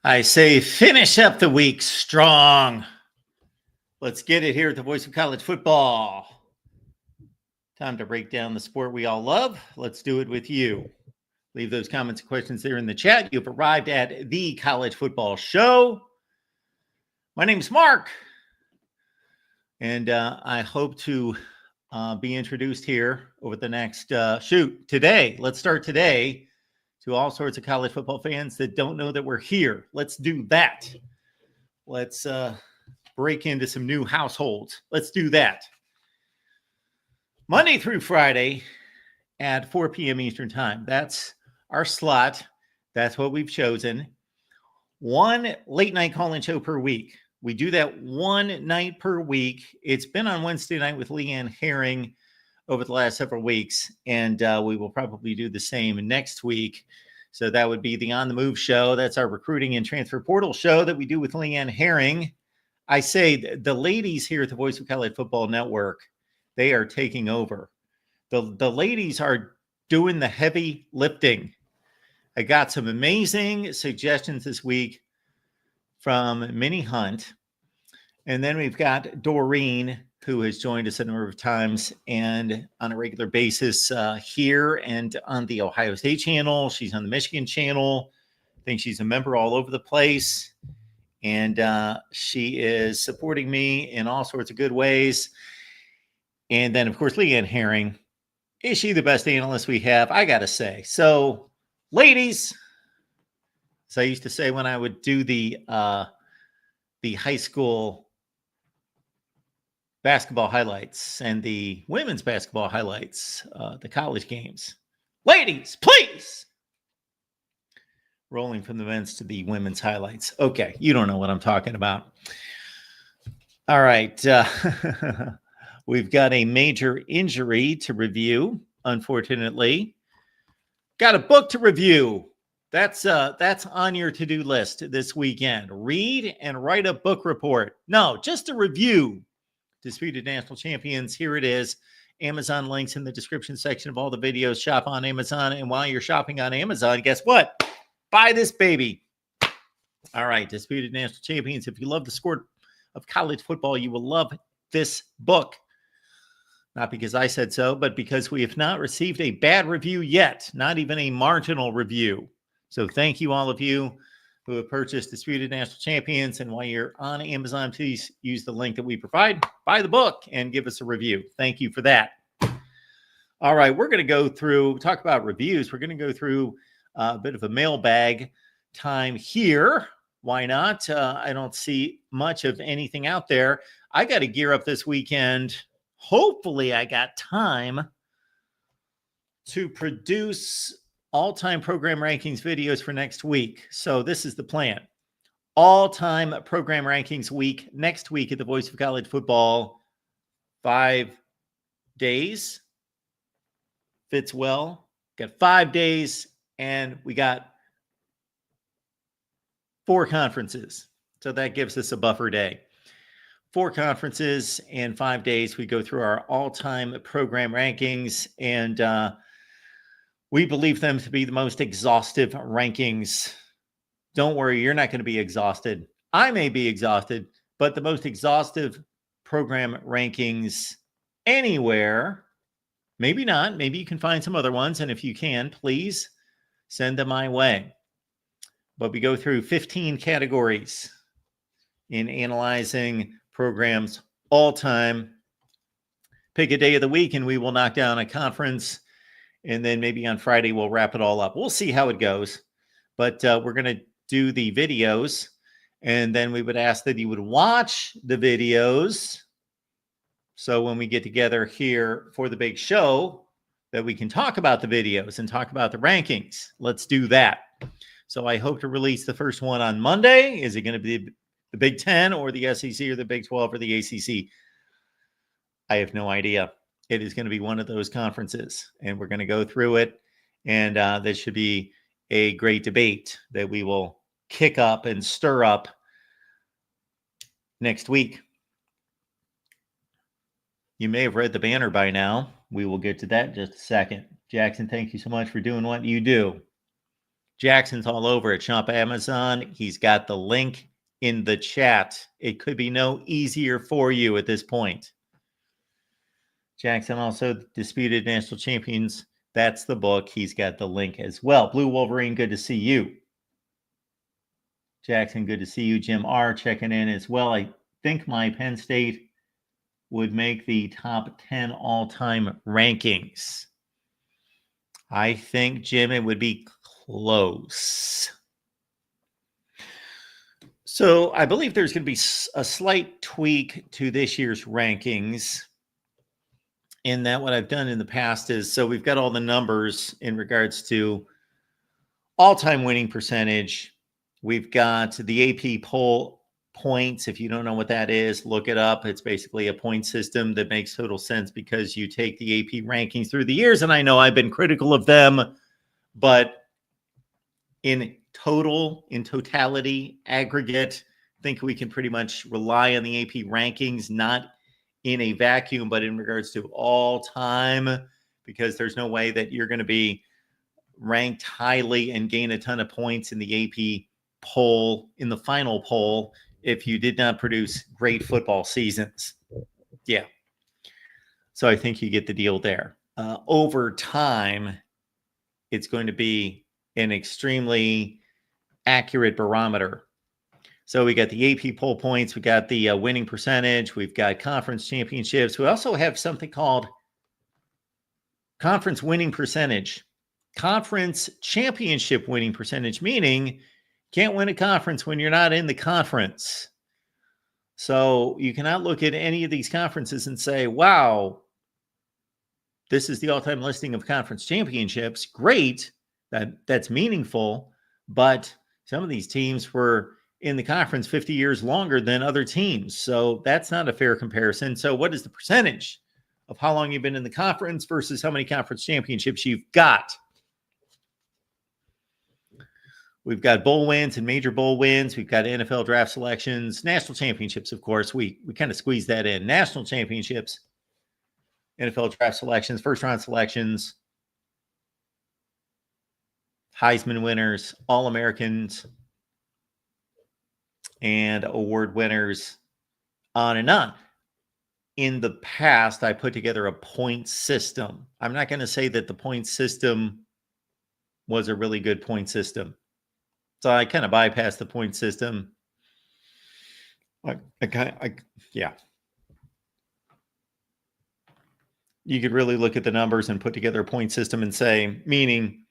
I say finish up the week strong. Let's get it here at the Voice of College Football. Time to break down the sport we all love. Let's do it with you. Leave those comments and questions there in the chat. You've arrived at the College Football Show. My name's Mark, and I hope to be introduced here over the next today. Let's start today to all sorts of college football fans that don't know that we're here. Let's do that. Let's break into some new households. Let's do that. Monday through Friday at 4 p.m. Eastern Time. That's our slot. That's what we've chosen. One late night call-in show per week. We do that one night per week. It's been on Wednesday night with Leanne Herring over the last several weeks, and we will probably do the same next week. So that would be the On the Move show. That's our recruiting and transfer portal show that we do with Leanne Herring. I say the ladies here at the Voice of College Football Network, they are taking over. The ladies are doing the heavy lifting. I got some amazing suggestions this week from Minnie Hunt. And then we've got Doreen, who has joined us a number of times and on a regular basis here and on the Ohio State channel. She's on the Michigan channel. I think she's a member all over the place. And she is supporting me in all sorts of good ways. And then, of course, Leanne Herring. Is she the best analyst we have? I got to say. So, ladies, as I used to say when I would do the high school basketball highlights and the women's basketball highlights, the college games. Ladies, please. Rolling from the men's to the women's highlights. Okay, you don't know what I'm talking about. All right. We've got a major injury to review, unfortunately. Got a book to review. That's on your to-do list this weekend. Read and write a book report. No, just a review. Disputed National Champions. Here it is. Amazon links in the description section of all the videos. Shop on Amazon. And while you're shopping on Amazon, guess what? Buy this baby. All right. Disputed National Champions. If you love the sport of college football, you will love this book. Not because I said so, but because we have not received a bad review yet. Not even a marginal review. So thank you, all of you who have purchased Disputed National Champions. And while you're on Amazon, please use the link that we provide. Buy the book and give us a review. Thank you for that. All right, we're going to talk about reviews. We're going to go through a bit of a mailbag time here. Why not? I don't see much of anything out there. I got to gear up this weekend. Hopefully, I got time to produce all-time program rankings videos for next week. So this is the plan. All-time program rankings week next week at the Voice of College Football. 5 days. Fits well. Got 5 days, and we got 4 conferences. So that gives us a buffer day. 4 conferences and 5 days. We go through our all-time program rankings, and we believe them to be the most exhaustive rankings. Don't worry, you're not going to be exhausted. I may be exhausted, but the most exhaustive program rankings anywhere. Maybe not. Maybe you can find some other ones. And if you can, please send them my way. But we go through 15 categories in analyzing programs all time. Pick a day of the week and we will knock down a conference. And then maybe on Friday, we'll wrap it all up. We'll see how it goes. But we're going to do the videos. And then we would ask that you would watch the videos. So when we get together here for the big show, that we can talk about the videos and talk about the rankings. Let's do that. So I hope to release the first one on Monday. Is it going to be the Big Ten or the SEC or the Big 12 or the ACC? I have no idea. It is going to be one of those conferences, and we're going to go through it. And this should be a great debate that we will kick up and stir up next week. You may have read the banner by now. We will get to that in just a second. Jackson, thank you so much for doing what you do. Jackson's all over it. Shop Amazon. He's got the link in the chat. It could be no easier for you at this point. Jackson also disputed national champions. That's the book. He's got the link as well. Blue Wolverine, good to see you. Jackson, good to see you. Jim R. checking in as well. I think my Penn State would make the top 10 all-time rankings. I think, Jim, it would be close. So I believe there's going to be a slight tweak to this year's rankings. In that, what I've done in the past is, so we've got all the numbers in regards to all-time winning percentage. We've got the AP poll points. If you don't know what that is, look it up. It's basically a point system that makes total sense because you take the AP rankings through the years. And I know I've been critical of them, but in totality, aggregate, I think we can pretty much rely on the AP rankings, not in a vacuum, but in regards to all time, because there's no way that you're going to be ranked highly and gain a ton of points in the AP poll, in the final poll, if you did not produce great football seasons. Yeah. So I think you get the deal there. Over time, it's going to be an extremely accurate barometer. So we got the AP poll points, we got the winning percentage, we've got conference championships. We also have something called conference winning percentage, conference championship winning percentage, meaning can't win a conference when you're not in the conference. So you cannot look at any of these conferences and say, wow, this is the all-time listing of conference championships. Great. That's meaningful. But some of these teams were in the conference 50 years longer than other teams. So that's not a fair comparison. So what is the percentage of how long you've been in the conference versus how many conference championships you've got? We've got bowl wins and major bowl wins. We've got NFL draft selections, national championships, of course. We kind of squeeze that in. National championships, NFL draft selections, first-round selections, Heisman winners, All-Americans, and award winners, on and on. In the past, I put together a point system. I'm not going to say that the point system was a really good point system. So I kind of bypassed the point system. Yeah. You could really look at the numbers and put together a point system and say, meaning,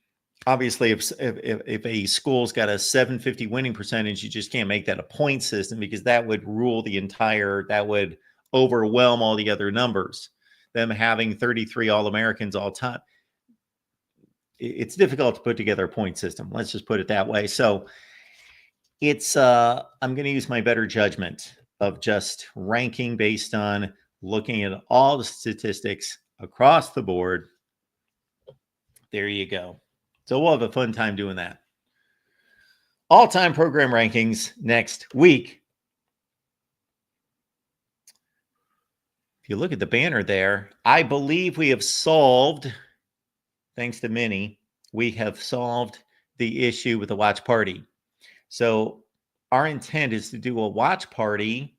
obviously, if a school's got a 750 winning percentage, you just can't make that a point system because that would rule that would overwhelm all the other numbers. Them having 33 All-Americans all time. It's difficult to put together a point system. Let's just put it that way. So it's, I'm going to use my better judgment of just ranking based on looking at all the statistics across the board. There you go. So we'll have a fun time doing that. All-time program rankings next week. If you look at the banner there, I believe we have solved, thanks to Minnie, we have solved the issue with the watch party. So our intent is to do a watch party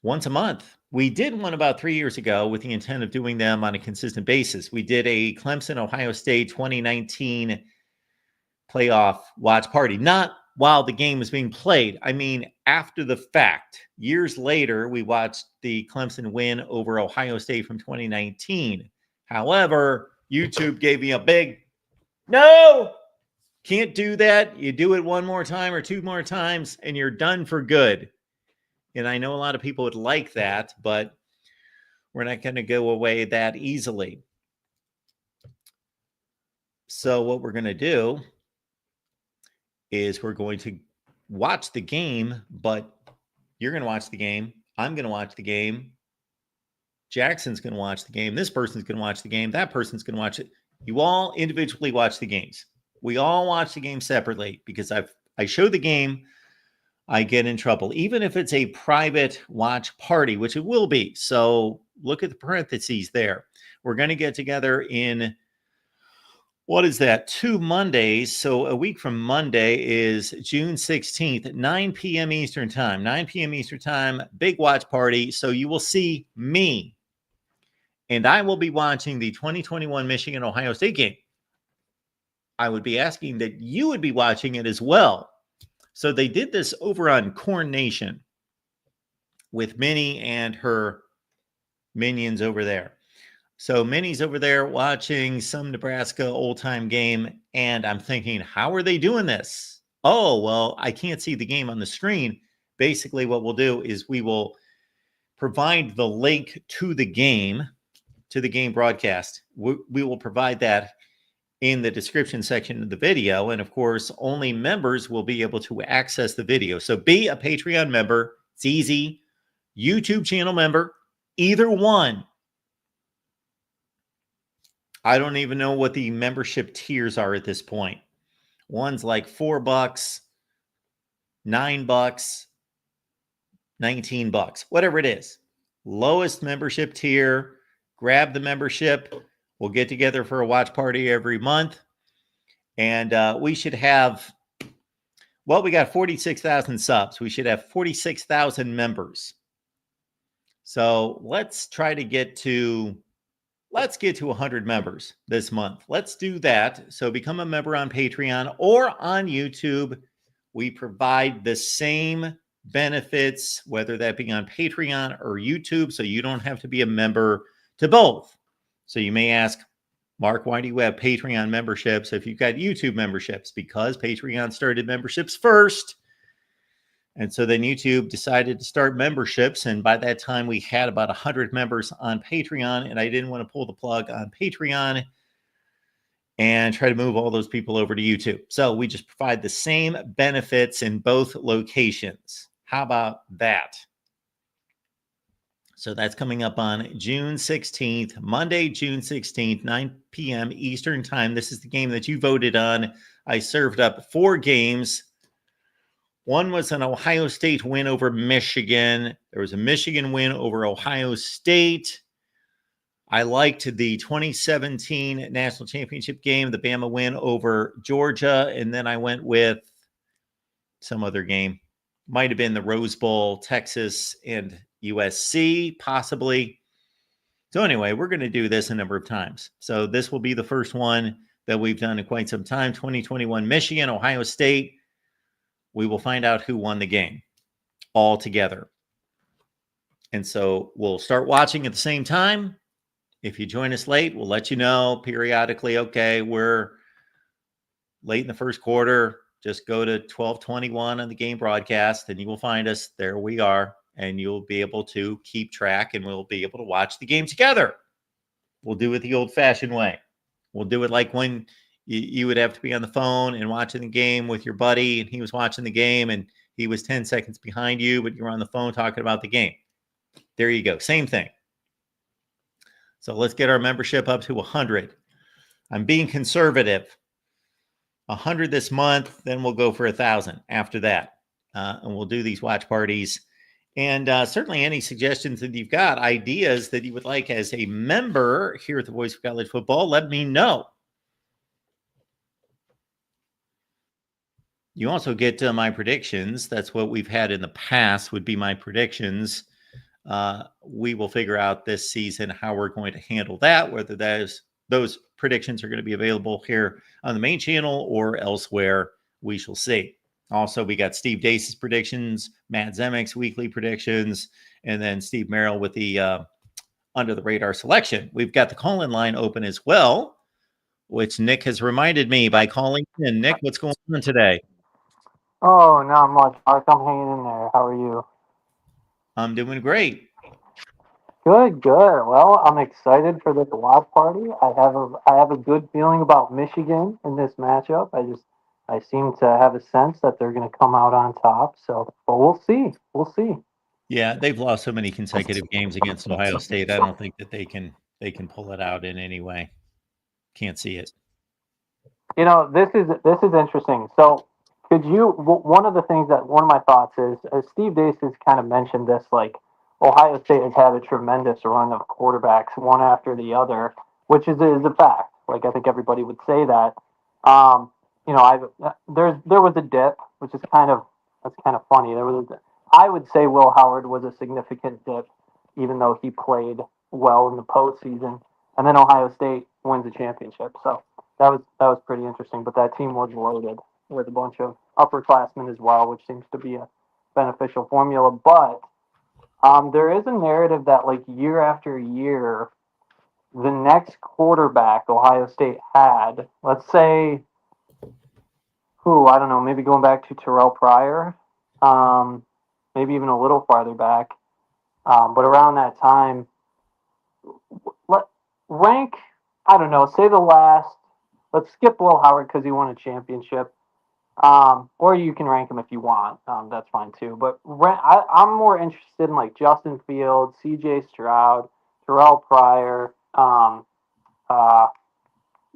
once a month. We did one about 3 years ago with the intent of doing them on a consistent basis. We did a Clemson-Ohio State 2019 playoff watch party, not while the game was being played. I mean, after the fact, years later, we watched the Clemson win over Ohio State from 2019. However, YouTube gave me a big, no, can't do that. You do it one more time or two more times and you're done for good. And I know a lot of people would like that, but we're not going to go away that easily. So what we're going to do is we're going to watch the game, but you're going to watch the game. I'm going to watch the game. Jackson's going to watch the game. This person's going to watch the game. That person's going to watch it. You all individually watch the games. We all watch the game separately because I show the game, I get in trouble, even if it's a private watch party, which it will be. So look at the parentheses there. We're going to get together in what is that? 2 Mondays. So a week from Monday is June 16th at 9 p.m. Eastern Time. 9 p.m. Eastern Time, big watch party. So you will see me, and I will be watching the 2021 Michigan-Ohio State game. I would be asking that you would be watching it as well. So they did this over on Corn Nation with Minnie and her minions over there. So Minnie's over there watching some Nebraska old-time game, and I'm thinking, how are they doing this? Oh, well, I can't see the game on the screen. Basically, what we'll do is we will provide the link to the game broadcast. We will provide that in the description section of the video. And of course, only members will be able to access the video. So be a Patreon member. It's easy. YouTube channel member, either one. I don't even know what the membership tiers are at this point. One's like $4, $9, $19, whatever it is. Lowest membership tier, grab the membership. We'll get together for a watch party every month. And we should have, well, we got 46,000 subs. We should have 46,000 members. So let's try to get to 100 members this month. Let's do that. So become a member on Patreon or on YouTube. We provide the same benefits, whether that be on Patreon or YouTube, so you don't have to be a member to both. So you may ask, Mark, why do you have Patreon memberships if you've got YouTube memberships? Because Patreon started memberships first. And so then YouTube decided to start memberships. And by that time, we had about 100 members on Patreon. And I didn't want to pull the plug on Patreon and try to move all those people over to YouTube. So we just provide the same benefits in both locations. How about that? So that's coming up on June 16th, Monday, June 16th, 9 p.m. Eastern Time. This is the game that you voted on. I served up 4 games. One was an Ohio State win over Michigan. There was a Michigan win over Ohio State. I liked the 2017 national championship game, the Bama win over Georgia. And then I went with some other game. Might have been the Rose Bowl, Texas and USC, possibly. So anyway, we're going to do this a number of times. So this will be the first one that we've done in quite some time. 2021 Michigan, Ohio State. We will find out who won the game all together. And so we'll start watching at the same time. If you join us late, we'll let you know periodically, okay, we're late in the first quarter. Just go to 12:21 on the game broadcast and you will find us. There we are. And you'll be able to keep track and we'll be able to watch the game together. We'll do it the old-fashioned way. We'll do it like when you would have to be on the phone and watching the game with your buddy, and he was watching the game, and he was 10 seconds behind you, but you were on the phone talking about the game. There you go. Same thing. So let's get our membership up to 100. I'm being conservative. 100 this month, then we'll go for 1,000 after that. And we'll do these watch parties. And certainly any suggestions that you've got, ideas that you would like as a member here at the Voice of College Football, let me know. You also get my predictions. That's what we've had in the past would be my predictions. We will figure out this season how we're going to handle that, whether those predictions are going to be available here on the main channel or elsewhere. We shall see. Also, we got Steve Dace's predictions, Matt Zemek's weekly predictions, and then Steve Merrill with the under the radar selection. We've got the call-in line open as well, which Nick has reminded me by calling in. Nick, what's going on today? Oh, not much, Mark. I'm hanging in there. How are you? I'm doing great. Good, good. Well, I'm excited for this watch party. I have a good feeling about Michigan in this matchup. I seem to have a sense that they're going to come out on top. So, but we'll see. We'll see. Yeah, they've lost so many consecutive games against Ohio State. I don't think that they can pull it out in any way. Can't see it. You know, this is interesting. So, one of the things that one of my thoughts is, as Steve Dace has kind of mentioned this, like Ohio State has had a tremendous run of quarterbacks, one after the other, which is a fact. Like I think everybody would say that. You know, there was a dip, which is that's kind of funny. I would say Will Howard was a significant dip, even though he played well in the postseason, and then Ohio State wins the championship. So that was pretty interesting. But that team was loaded with a bunch of upperclassmen as well, which seems to be a beneficial formula. But there is a narrative that like year after year, the next quarterback Ohio State had, let's say, I don't know, maybe going back to Terrell Pryor, maybe even a little farther back, but around that time, let rank, I don't know, say the last, let's skip Will Howard because he won a championship, or you can rank him if you want, that's fine too, but I'm more interested in like Justin Fields, CJ Stroud, Terrell Pryor,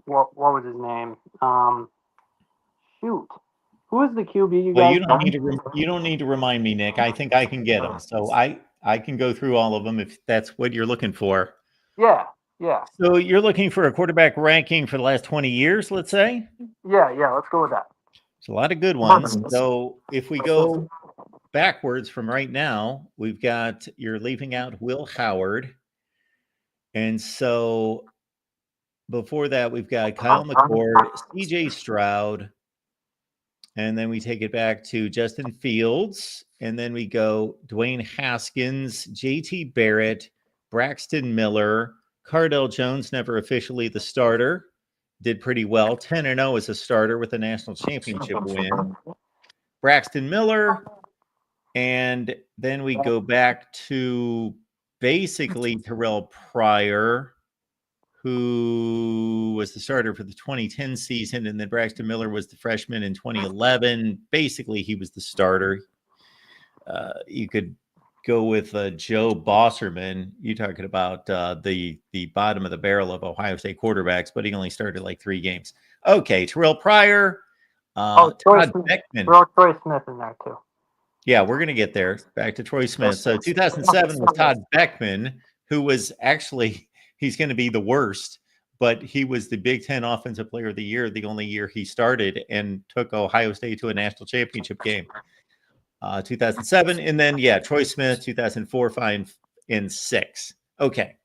what was his name? Shoot, who is the QB you Well, guys? you don't need to remind me, Nick. I think I can get them. So I can go through all of them if that's what you're looking for. Yeah, yeah, So you're looking for a quarterback ranking for the last 20 years, let's say? yeah. Let's go with that. There's a lot of good ones. So if we go backwards from right now, you're leaving out Will Howard. And so before that, we've got Kyle McCord, CJ Stroud, and then we take it back to Justin Fields. And then we go Dwayne Haskins, JT Barrett, Braxton Miller, Cardell Jones, never officially the starter, did pretty well. 10-0 as a starter with a national championship win. Braxton Miller. And then we go back to basically Terrell Pryor, who was the starter for the 2010 season, and then Braxton Miller was the freshman in 2011. Basically, he was the starter. You could go with Joe Bosserman. You're talking about the bottom of the barrel of Ohio State quarterbacks, but he only started like 3 games. Okay, Terrell Pryor. Todd Beckman. Throw Troy Smith in there too. Yeah, we're going to get there. Back to Troy Smith. So 2007 was Todd Beckman, who was actually, he's going to be the worst, but he was the Big Ten Offensive Player of the Year, the only year he started and took Ohio State to a national championship game. 2007. And then, Troy Smith, 2004, 5, and 6. Okay.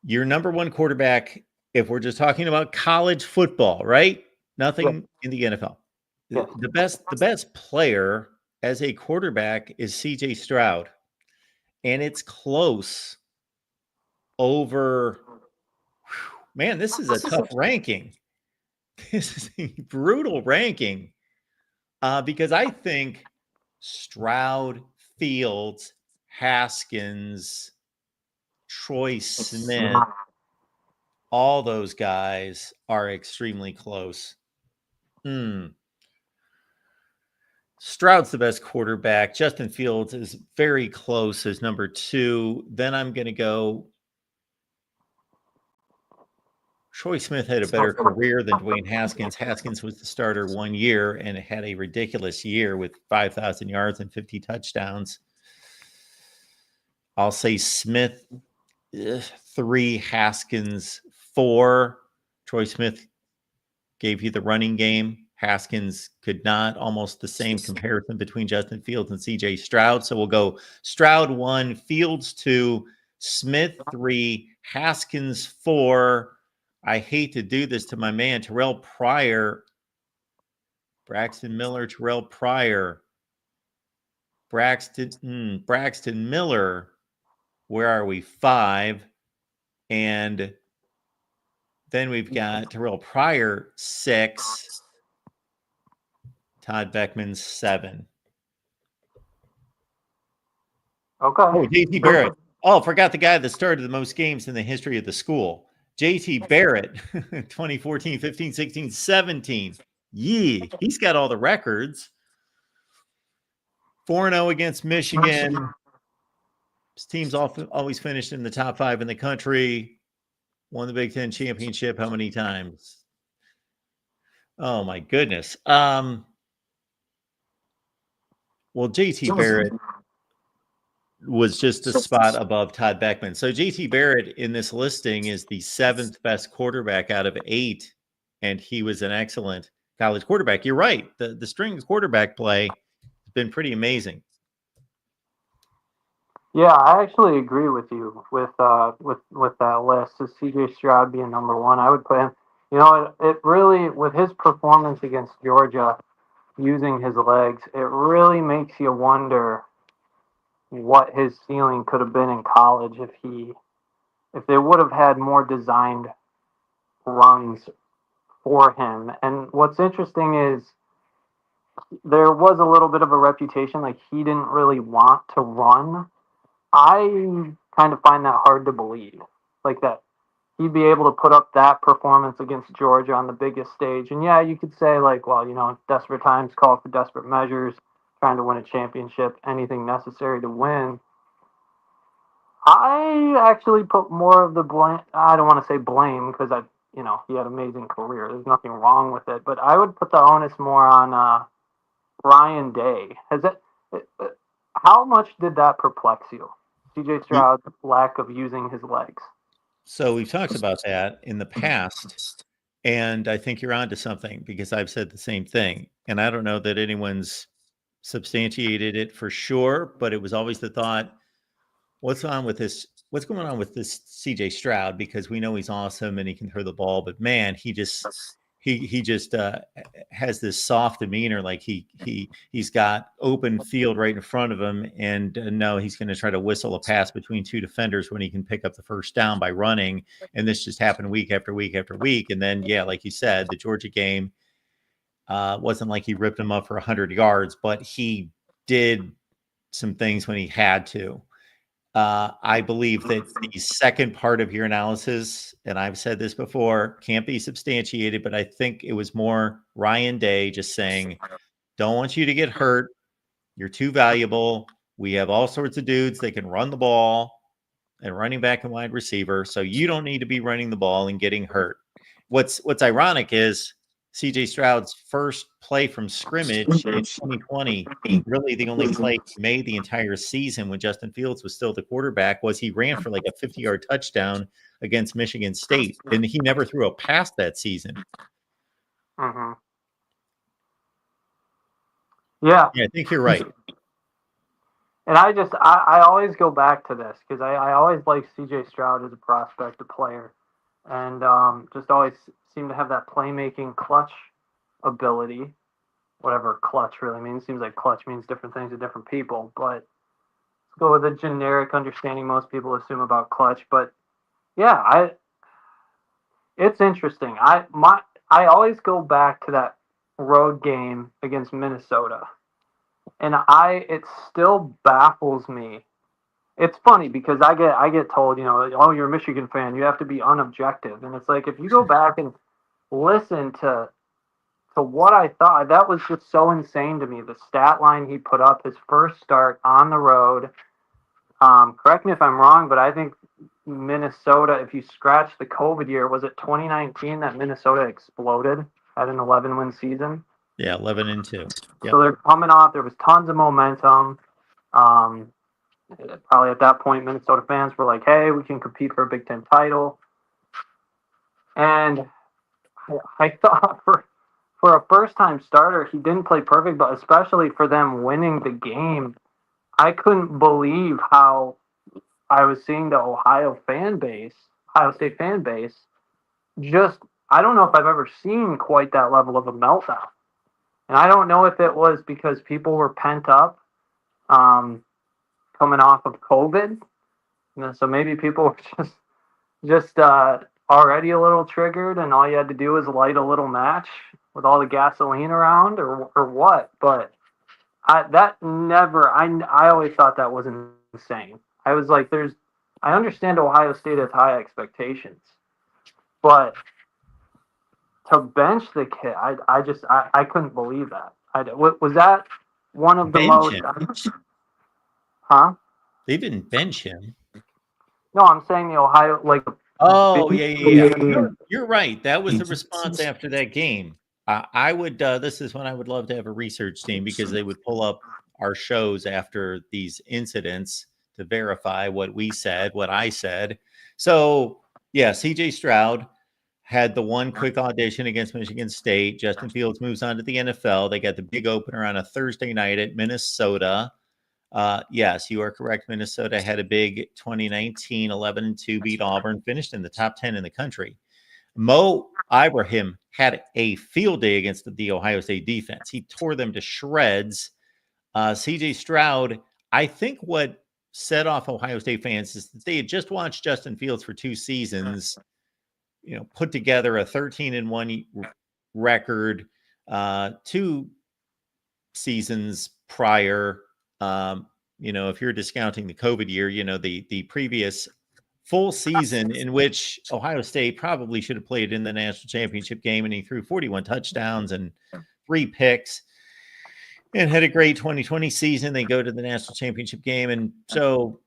Your number one quarterback, if we're just talking about college football, right? Nothing in the NFL. Yes. The best player as a quarterback is CJ Stroud, and it's close over. Man, this is a tough ranking. This is a brutal ranking because I think Stroud, Fields, Haskins, Troy Smith, all those guys are extremely close. Stroud's the best quarterback. Justin Fields is very close as number 2. Then I'm going to go. Troy Smith had a better career than Dwayne Haskins. Haskins was the starter 1 year and had a ridiculous year with 5,000 yards and 50 touchdowns. I'll say Smith 3, Haskins 4. Troy Smith gave you the running game. Haskins could not. Almost the same comparison between Justin Fields and CJ Stroud. So we'll go Stroud 1, Fields 2, Smith 3, Haskins 4. I hate to do this to my man, Terrell Pryor. Braxton Miller, Terrell Pryor. Braxton Miller. Where are we? 5. And then we've got Terrell Pryor 6. Todd Beckman 7. Okay. Oh, JT Barrett. Oh, forgot the guy that started the most games in the history of the school. JT Barrett, 2014, 15, 16, 17. Yee, he's got all the records. 4-0 against Michigan. His team's always finished in the top 5 in the country. Won the Big Ten championship how many times? Oh, my goodness. Well, JT Barrett was just a spot above Todd Beckman. So JT Barrett in this listing is the 7th best quarterback out of 8, and he was an excellent college quarterback. You're right. The string of quarterback play has been pretty amazing. Yeah, I actually agree with you with that list. As CJ Stroud being number one, I would put him. You know, it really, with his performance against Georgia, using his legs, it really makes you wonder what his ceiling could have been in college if they would have had more designed runs for him. And what's interesting is there was a little bit of a reputation like he didn't really want to run. I kind of find that hard to believe, like that he'd be able to put up that performance against Georgia on the biggest stage. And yeah, you could say like, well, you know, desperate times call for desperate measures, trying to win a championship, anything necessary to win. I actually put more of the blame. I don't want to say blame because he had an amazing career. There's nothing wrong with it, but I would put the onus more on Ryan Day. How much did that perplex you, CJ Stroud's lack of using his legs? So we've talked about that in the past, and I think you're onto something because I've said the same thing, and I don't know that anyone's substantiated it for sure, but it was always the thought, what's going on with this CJ Stroud, because we know he's awesome and he can throw the ball, but man, he just has this soft demeanor, like he's got open field right in front of him, and no, he's going to try to whistle a pass between two defenders when he can pick up the first down by running. And this just happened week after week after week. And then, yeah, like you said, the Georgia game wasn't like he ripped him up for 100 yards, but he did some things when he had to. I believe that the second part of your analysis, and I've said this before, can't be substantiated, but I think it was more Ryan Day just saying, don't want you to get hurt. You're too valuable. We have all sorts of dudes that can run the ball and running back and wide receiver. So you don't need to be running the ball and getting hurt. What's ironic is CJ Stroud's first play from scrimmage in 2020, really the only play he made the entire season when Justin Fields was still the quarterback, was he ran for like a 50-yard touchdown against Michigan State, and he never threw a pass that season. Mm-hmm. Yeah, I think you're right. And I always go back to this because I always like CJ Stroud as a prospect, a player, and just always seem to have that playmaking clutch ability, whatever clutch really means. Seems like clutch means different things to different people, but let's go with a generic understanding most people assume about clutch. But yeah, it's interesting. I always go back to that road game against Minnesota. And it still baffles me. It's funny because I get told, oh, you're a Michigan fan, you have to be unobjective. And it's like, if you go back and listen to what I thought, that was just so insane to me. The stat line he put up, his first start on the road. Correct me if I'm wrong, but I think Minnesota, if you scratch the COVID year, was it 2019 that Minnesota exploded, had an 11-win season? Yeah, 11-2. Yep. So they're coming off. There was tons of momentum. Probably at that point, Minnesota fans were like, hey, we can compete for a Big Ten title. And I thought for a first-time starter, he didn't play perfect, but especially for them winning the game, I couldn't believe how I was seeing the Ohio State fan base, just, I don't know if I've ever seen quite that level of a meltdown. And I don't know if it was because people were pent up coming off of COVID. So maybe people were just already a little triggered, and all you had to do was light a little match with all the gasoline around, or what. But I always thought that was insane. I was like, I understand Ohio State has high expectations, but to bench the kid, I couldn't believe that. Was that one of the most? Huh? They didn't bench him. No, I'm saying the Ohio, like. Oh, yeah. You're right. That was the response after that game. I would. This is when I would love to have a research team, because they would pull up our shows after these incidents verify what we said, what I said. So yeah, CJ Stroud had the one quick audition against Michigan State. Justin Fields moves on to the NFL. They got the big opener on a Thursday night at Minnesota. Yes, you are correct. Minnesota had a big 2019 11-2 beat Auburn, finished in the top 10 in the country. Mo Ibrahim had a field day against the Ohio State defense. He tore them to shreds. CJ Stroud, I think what set off Ohio State fans is that they had just watched Justin Fields for 2 seasons, put together a 13-1 record, 2 seasons prior. If you're discounting the COVID year, the previous full season in which Ohio State probably should have played in the national championship game, and he threw 41 touchdowns and 3 picks and had a great 2020 season. They go to the national championship game. And so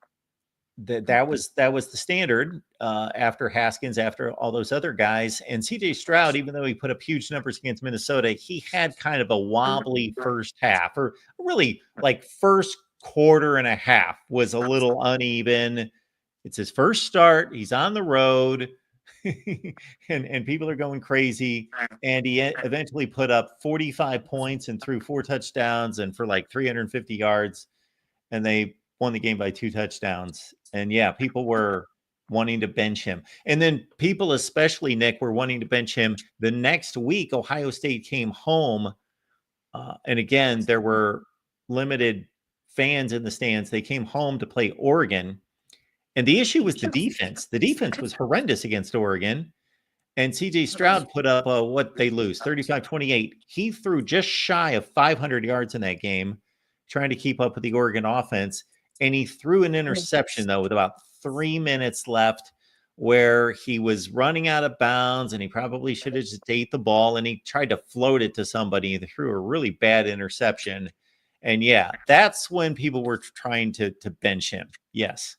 that was the standard after Haskins, after all those other guys. And CJ Stroud, even though he put up huge numbers against Minnesota, he had kind of a wobbly first half, or really like first quarter and a half was a little uneven. It's his first start. He's on the road and people are going crazy. And he eventually put up 45 points and threw 4 touchdowns and for like 350 yards. And they won the game by 2 touchdowns. And yeah, people were wanting to bench him. And then people, especially Nick, were wanting to bench him. The next week, Ohio State came home. And again, there were limited fans in the stands. They came home to play Oregon. And the issue was the defense. The defense was horrendous against Oregon. And CJ Stroud put up what they lose, 35-28. He threw just shy of 500 yards in that game, trying to keep up with the Oregon offense. And he threw an interception, though, with about 3 minutes left, where he was running out of bounds, and he probably should have just ate the ball, and he tried to float it to somebody and threw a really bad interception. And yeah, that's when people were trying to bench him. Yes.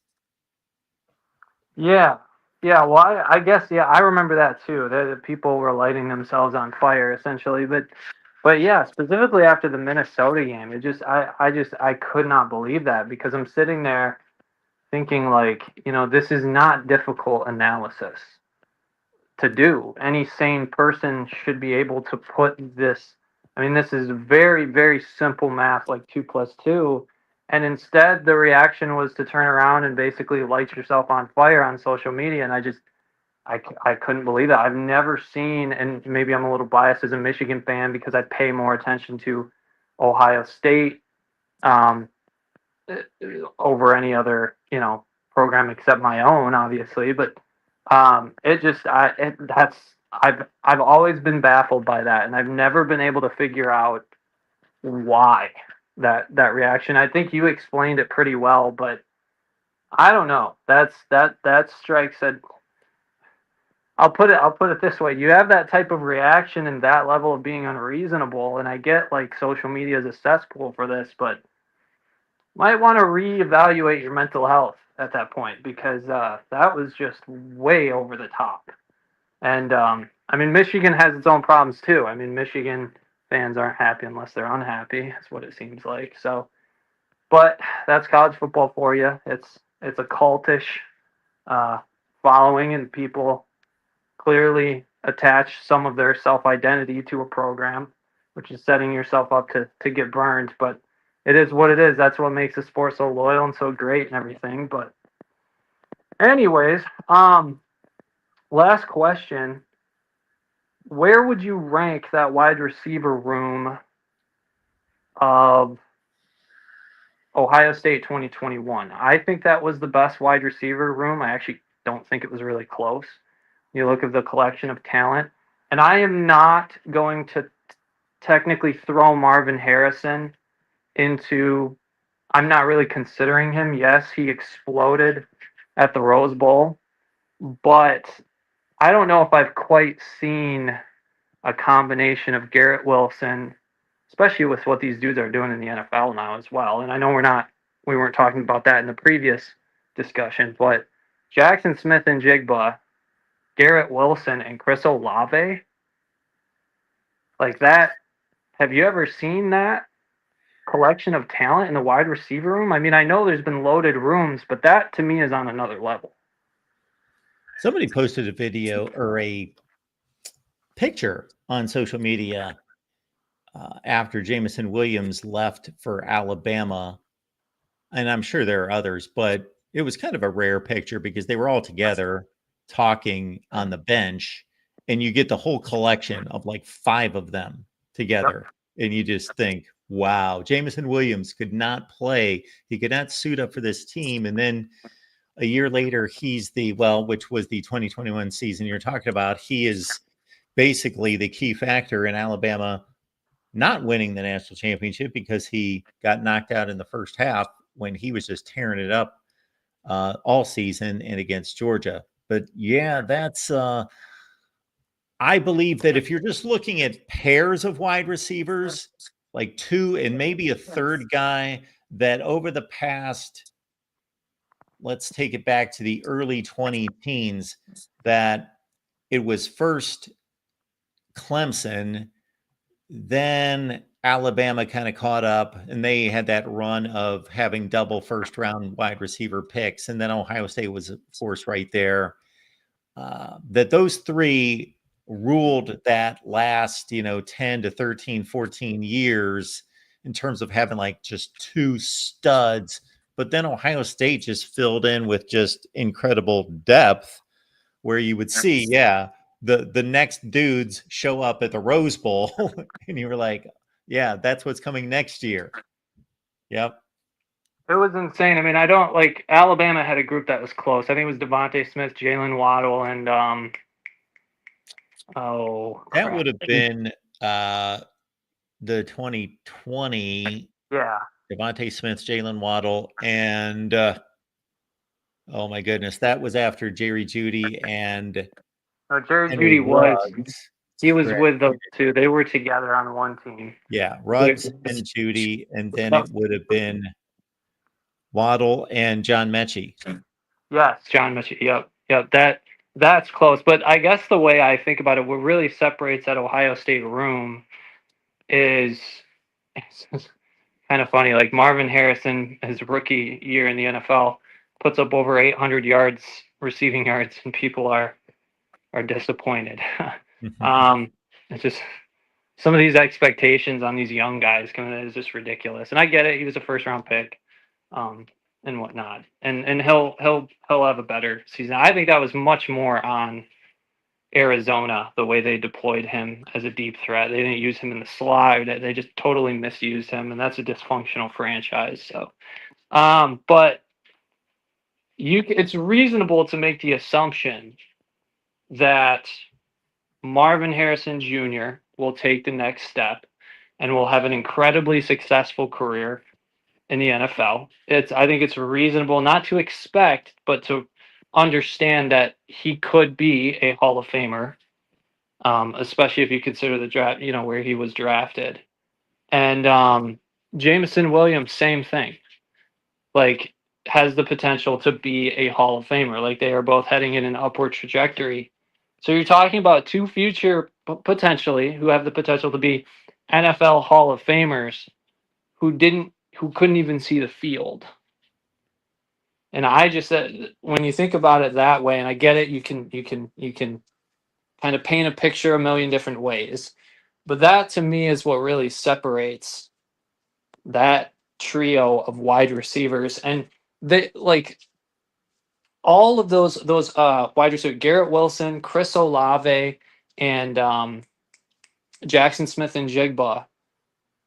Yeah. Yeah. Well, I guess, yeah, I remember that too. That people were lighting themselves on fire essentially. But yeah, specifically after the Minnesota game, I could not believe that, because I'm sitting there thinking like, this is not difficult analysis to do. Any sane person should be able to put this. I mean, this is very, very simple math, like 2 + 2. And instead, the reaction was to turn around and basically light yourself on fire on social media. And I couldn't believe that. I've never seen, and maybe I'm a little biased as a Michigan fan because I pay more attention to Ohio State over any other, program except my own, obviously. But I've always been baffled by that, and I've never been able to figure out why that reaction. I think you explained it pretty well, but I don't know. That strikes at. I'll put it this way: you have that type of reaction and that level of being unreasonable, and I get like social media is a cesspool for this, but might want to reevaluate your mental health at that point, because that was just way over the top. And I mean, Michigan has its own problems too. I mean, Michigan fans aren't happy unless they're unhappy. That's what it seems like. So, but that's college football for you. It's a cultish following, and people clearly attach some of their self-identity to a program, which is setting yourself up to get burned. But it is what it is. That's what makes the sport so loyal and so great and everything. But anyways, last question. Where would you rank that wide receiver room of Ohio State 2021? I think that was the best wide receiver room. I actually don't think it was really close. You look at the collection of talent. And I am not going to technically throw Marvin Harrison into, I'm not really considering him. Yes, he exploded at the Rose Bowl, but I don't know if I've quite seen a combination of Garrett Wilson, especially with what these dudes are doing in the NFL now as well. And I know we weren't talking about that in the previous discussion, but Jackson Smith and Jigba, Garrett Wilson, and Chris Olave, like that. Have you ever seen that collection of talent in the wide receiver room. I mean, I know there's been loaded rooms, but that to me is on another level. Somebody posted a video or a picture on social media after Jamison Williams left for Alabama. And I'm sure there are others, but it was kind of a rare picture because they were all together talking on the bench, and you get the whole collection of like 5 of them together. Yep. And you just think, wow, Jamison Williams could not play. He could not suit up for this team. And then a year later, he's which was the 2021 season you're talking about. He is basically the key factor in Alabama not winning the national championship because he got knocked out in the first half when he was just tearing it up all season and against Georgia. But yeah, that's I believe that if you're just looking at pairs of wide receivers, like 2 and maybe a third guy, that over the past, let's take it back to the early 20 teens, that it was first Clemson, then Alabama kind of caught up, and they had that run of having double first round wide receiver picks. And then Ohio State was, of course, right there. That those 3 ruled that last, 10 to 13, 14 years in terms of having like just 2 studs. But then Ohio State just filled in with just incredible depth where you would see, the next dudes show up at the Rose Bowl and you were like, yeah, that's what's coming next year. Yep. It was insane. I mean, I don't like Alabama had a group that was close. I think it was Devontae Smith, Jalen Waddle, and that would have been the 2020. Yeah. Devontae Smith, Jalen Waddle, and oh my goodness, that was after Jerry Jeudy and Jerry Jeudy was with those 2. They were together on one team. Yeah, Ruggs and Jeudy, and then it would have been Waddle and John Mechie. Yes, John Mechie. Yep. That's close. But I guess the way I think about it, what really separates that Ohio State room is it's kind of funny. Like Marvin Harrison, his rookie year in the NFL, puts up over 800 yards, receiving yards, and people are disappointed. It's just some of these expectations on these young guys is just ridiculous. And I get it; he was a first round pick, and whatnot. And he'll have a better season. I think that was much more on Arizona, the way they deployed him as a deep threat. They didn't use him in the slot. They just totally misused him, and that's a dysfunctional franchise. So, but it's reasonable to make the assumption that Marvin Harrison Jr. will take the next step and will have an incredibly successful career in the NFL. I think it's reasonable not to expect, but to understand that he could be a Hall of Famer, especially if you consider the draft, where he was drafted. And Jamison Williams, same thing. Like, has the potential to be a Hall of Famer. Like, they are both heading in an upward trajectory. So you're talking about 2 future potentially who have the potential to be NFL Hall of Famers who couldn't even see the field. And I just said, when you think about it that way, and I get it, you can kind of paint a picture a million different ways, but that to me is what really separates that trio of wide receivers. And they like all of those wide receivers, Garrett Wilson, Chris Olave, and Jackson Smith and Jigba,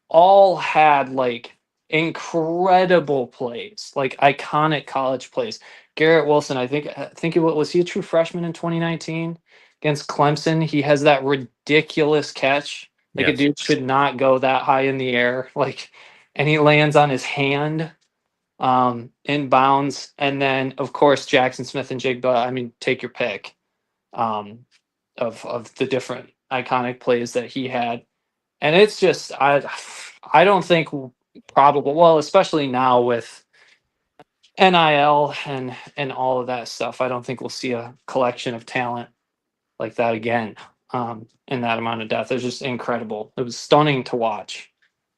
all had like incredible plays, like iconic college plays. Garrett Wilson, I think was he a true freshman in 2019 against Clemson? He has that ridiculous catch. Like, yes, a dude should not go that high in the air. Like, and he lands on his hand in bounds. And then of course Jackson Smith and Jigba, I mean, take your pick of the different iconic plays that he had. And it's just I don't think probable, well, especially now with NIL and all of that stuff, I don't think we'll see a collection of talent like that again in that amount of depth. It was just incredible. It was stunning to watch.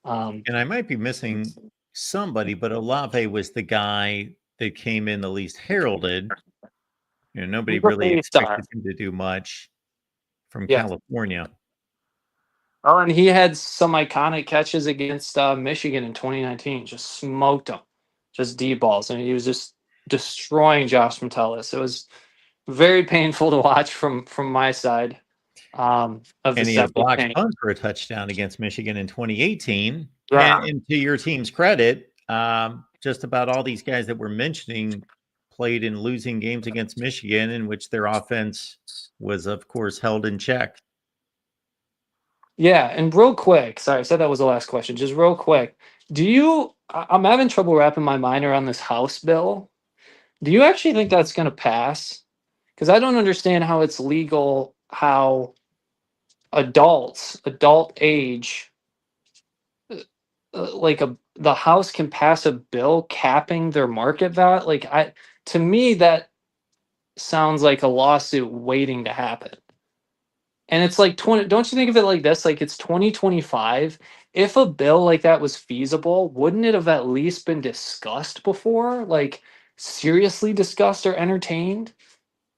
And I might be missing somebody, but Olave was the guy that came in the least heralded. Nobody He's a really big star. expected him to do much from Yeah. California. Oh, and he had some iconic catches against Michigan in 2019. Just smoked them, just deep balls, and he was just destroying Josh Metellus. It was very painful to watch from my side of the And he had a blocked septic. punt for a touchdown against Michigan in 2018. Yeah. And to your team's credit, just about all these guys that we're mentioning played in losing games against Michigan, in which their offense was, of course, held in check. Yeah, and real quick, sorry, I said that was the last question. Just real quick, I'm having trouble wrapping my mind around this House bill. Do you actually think that's going to pass? Because I don't understand how it's legal, how adult age, the House can pass a bill capping their market value. To me, that sounds like a lawsuit waiting to happen. And it's like 20, don't you think of it like this? Like it's 2025. If a bill like that was feasible, wouldn't it have at least been discussed before? Like seriously discussed or entertained?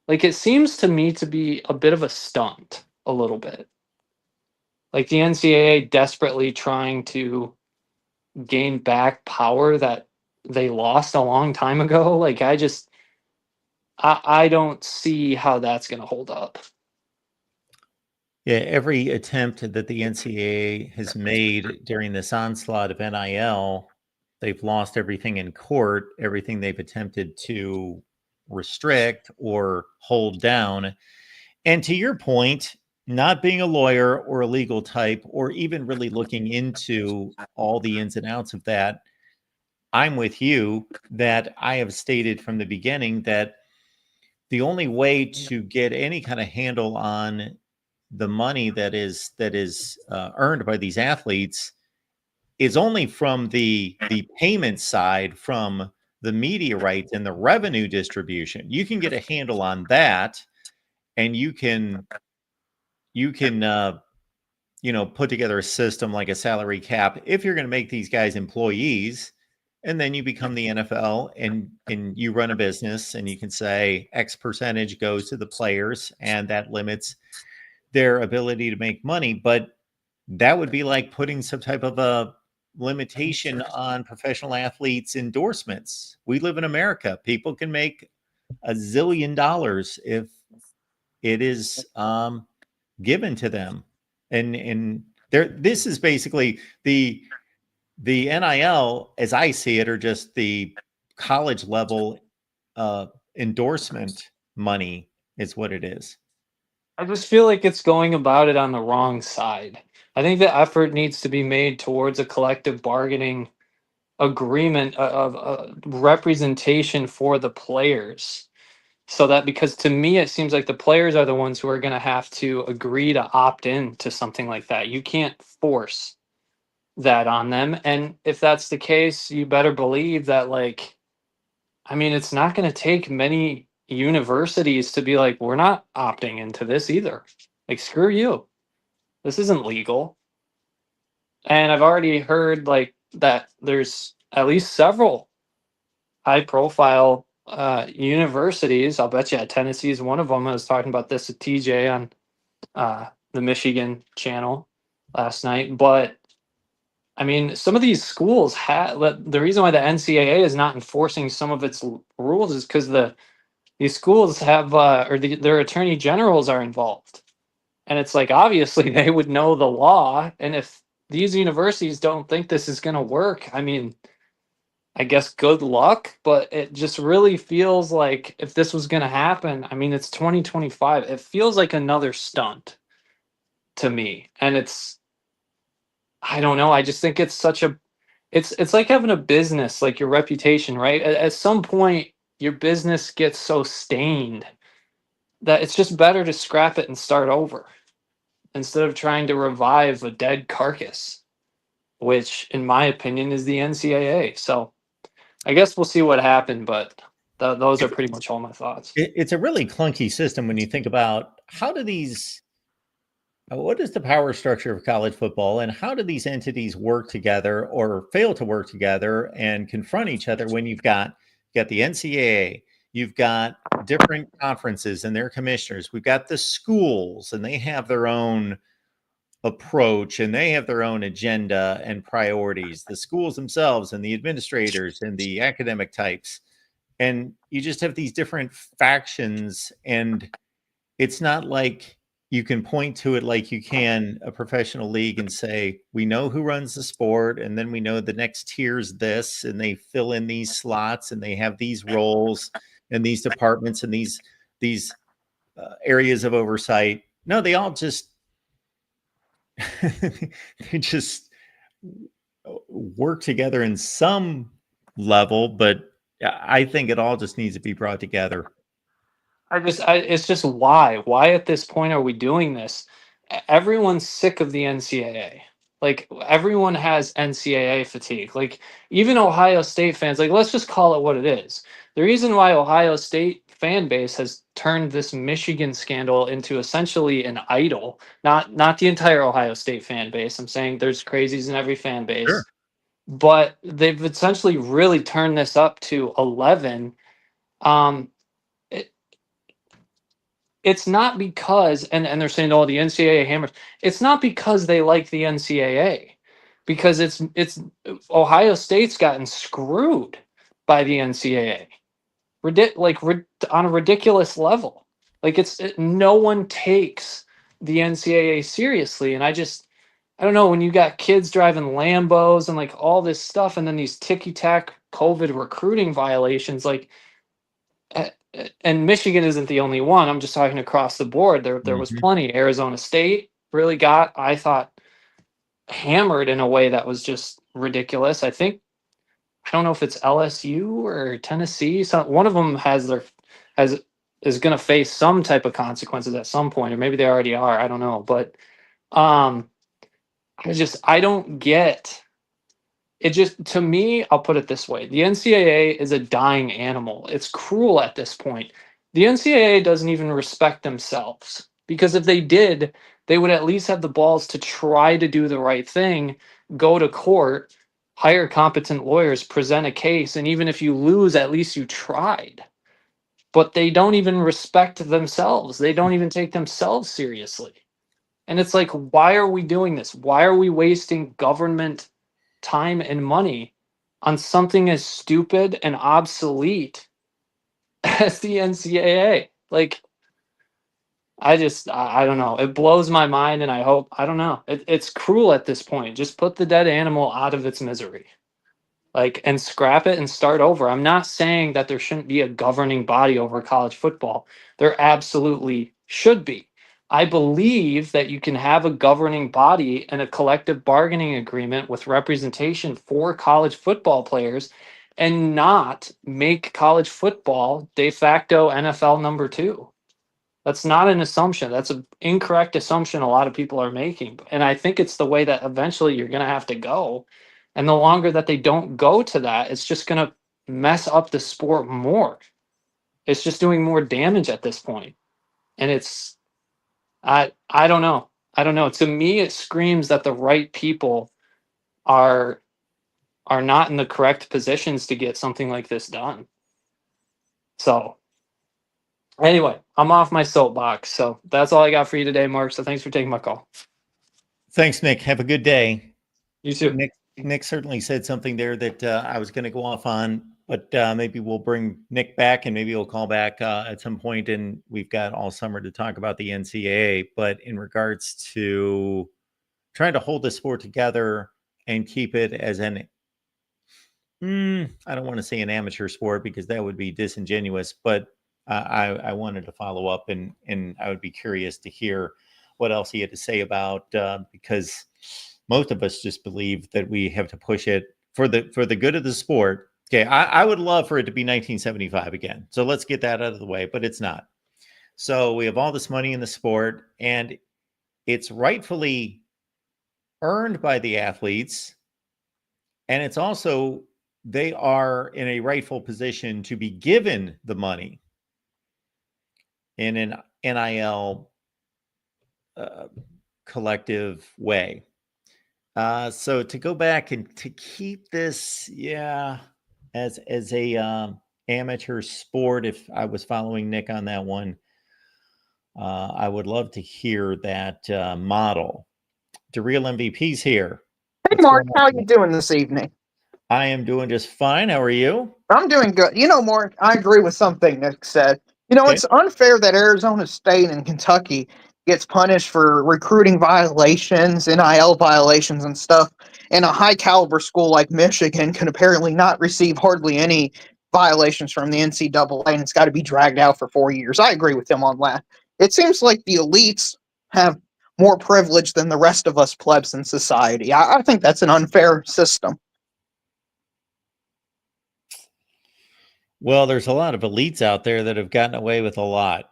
Like it seems to me to be a bit of a stunt, a little bit. Like the NCAA desperately trying to gain back power that they lost a long time ago. Like I don't see how that's going to hold up. Yeah, every attempt that the NCAA has made during this onslaught of NIL, they've lost everything in court, everything they've attempted to restrict or hold down. And to your point, not being a lawyer or a legal type, or even really looking into all the ins and outs of that, I'm with you that I have stated from the beginning that the only way to get any kind of handle on the money that is earned by these athletes is only from the payment side, from the media rights and the revenue distribution. You can get a handle on that, and you can put together a system like a salary cap if you're going to make these guys employees, and then you become the NFL and you run a business, and you can say X percentage goes to the players, and that limits their ability to make money. But that would be like putting some type of a limitation on professional athletes endorsements. We live in America. People can make $1 zillion if it is given to them. And there, this is basically the NIL, as I see it, or just the college level endorsement money is what it is. I just feel like it's going about it on the wrong side. I think the effort needs to be made towards a collective bargaining agreement of representation for the players. So that because to me, it seems like the players are the ones who are going to have to agree to opt in to something like that. You can't force that on them. And if that's the case, you better believe that, I mean, it's not going to take many universities to be like, we're not opting into this either. Like, screw you. This isn't legal. And I've already heard that there's at least several high profile universities. I'll bet you Tennessee is one of them. I was talking about this with TJ on the Michigan channel last night. But I mean, some of these schools the reason why the NCAA is not enforcing some of its rules is because these schools have their attorney generals are involved, and it's like obviously they would know the law, and if these universities don't think this is going to work, I mean, I guess good luck, but it just really feels like if this was going to happen, I mean, it's 2025. It feels like another stunt to me, and I don't know. I just think it's such a it's like having a business, like your reputation, right? At some point, your business gets so stained that it's just better to scrap it and start over instead of trying to revive a dead carcass, which, in my opinion, is the NCAA. So I guess we'll see what happened, but those are pretty much all my thoughts. It's a really clunky system when you think about how do these What is the power structure of college football, and how do these entities work together or fail to work together and confront each other when you've got the NCAA, you've got different conferences and their commissioners, we've got the schools and they have their own approach and they have their own agenda and priorities, the schools themselves and the administrators and the academic types, and you just have these different factions, and it's not like you can point to it like you can a professional league and say, we know who runs the sport, and then we know the next tier's this, and they fill in these slots and they have these roles and these departments and these areas of oversight. No, they all just they just work together in some level, but I think it all just needs to be brought together. It's just why? Why at this point are we doing this? Everyone's sick of the NCAA. Like everyone has NCAA fatigue. Like even Ohio State fans, like let's just call it what it is. The reason why Ohio State fan base has turned this Michigan scandal into essentially an idol, not the entire Ohio State fan base. I'm saying there's crazies in every fan Sure. base, but they've essentially really turned this up to 11. Um, it's not because and they're saying, oh, the NCAA hammers. It's not because they like the NCAA, because it's Ohio State's gotten screwed by the NCAA, on a ridiculous level. Like no one takes the NCAA seriously, and I don't know, when you got kids driving Lambos and like all this stuff, and then these ticky tack COVID recruiting violations, like and Michigan isn't the only one. I'm just talking across the board. There was Mhm. plenty. Arizona State really got, I thought, hammered in a way that was just ridiculous. I don't know if it's LSU or Tennessee. One of them has is going to face some type of consequences at some point, or maybe they already are. I don't know, but um, I don't get it. Just to me, I'll put it this way: the NCAA is a dying animal. It's cruel at this point. The NCAA doesn't even respect themselves, because if they did, they would at least have the balls to try to do the right thing, go to court, hire competent lawyers, present a case, and even if you lose, at least you tried. But they don't even respect themselves. They don't even take themselves seriously. And it's like, why are we doing this? Why are we wasting government time and money on something as stupid and obsolete as the NCAA? Like, I don't know. It blows my mind, and I don't know. It's cruel at this point. Just put the dead animal out of its misery, like, and scrap it and start over. I'm not saying that there shouldn't be a governing body over college football. There absolutely should be. I believe that you can have a governing body and a collective bargaining agreement with representation for college football players, and not make college football de facto NFL number two. That's not an assumption. That's an incorrect assumption a lot of people are making. And I think it's the way that eventually you're going to have to go. And the longer that they don't go to that, it's just going to mess up the sport more. It's just doing more damage at this point. And I don't know. I don't know. To me, it screams that the right people are are not in the correct positions to get something like this done. So anyway, I'm off my soapbox. So that's all I got for you today, Mark. So thanks for taking my call. Thanks, Nick. Have a good day. You too. Nick certainly said something there that I was going to go off on, but maybe we'll bring Nick back, and maybe we'll call back at some point, and we've got all summer to talk about the NCAA. But in regards to trying to hold the sport together and keep it as I don't want to say an amateur sport because that would be disingenuous, but I wanted to follow up, and I would be curious to hear what else he had to say about because most of us just believe that we have to push it for the good of the sport. Okay, I would love for it to be 1975 again. So let's get that out of the way, but it's not. So we have all this money in the sport, and it's rightfully earned by the athletes, and it's also they are in a rightful position to be given the money in an NIL collective way. So to go back and to keep this, as a amateur sport, if I was following Nick on that one, I would love to hear that model. The real MVP's here. Hey, What's Mark, going how on? you doing this evening? I am doing just fine. How are you? I'm doing good. Mark, I agree with something Nick said. Okay. It's unfair that Arizona State and Kentucky gets punished for recruiting violations, NIL violations and stuff, and a high caliber school like Michigan can apparently not receive hardly any violations from the NCAA, and it's got to be dragged out for 4 years. I agree with him on that. It seems like the elites have more privilege than the rest of us plebs in society. I think that's an unfair system. Well, there's a lot of elites out there that have gotten away with a lot.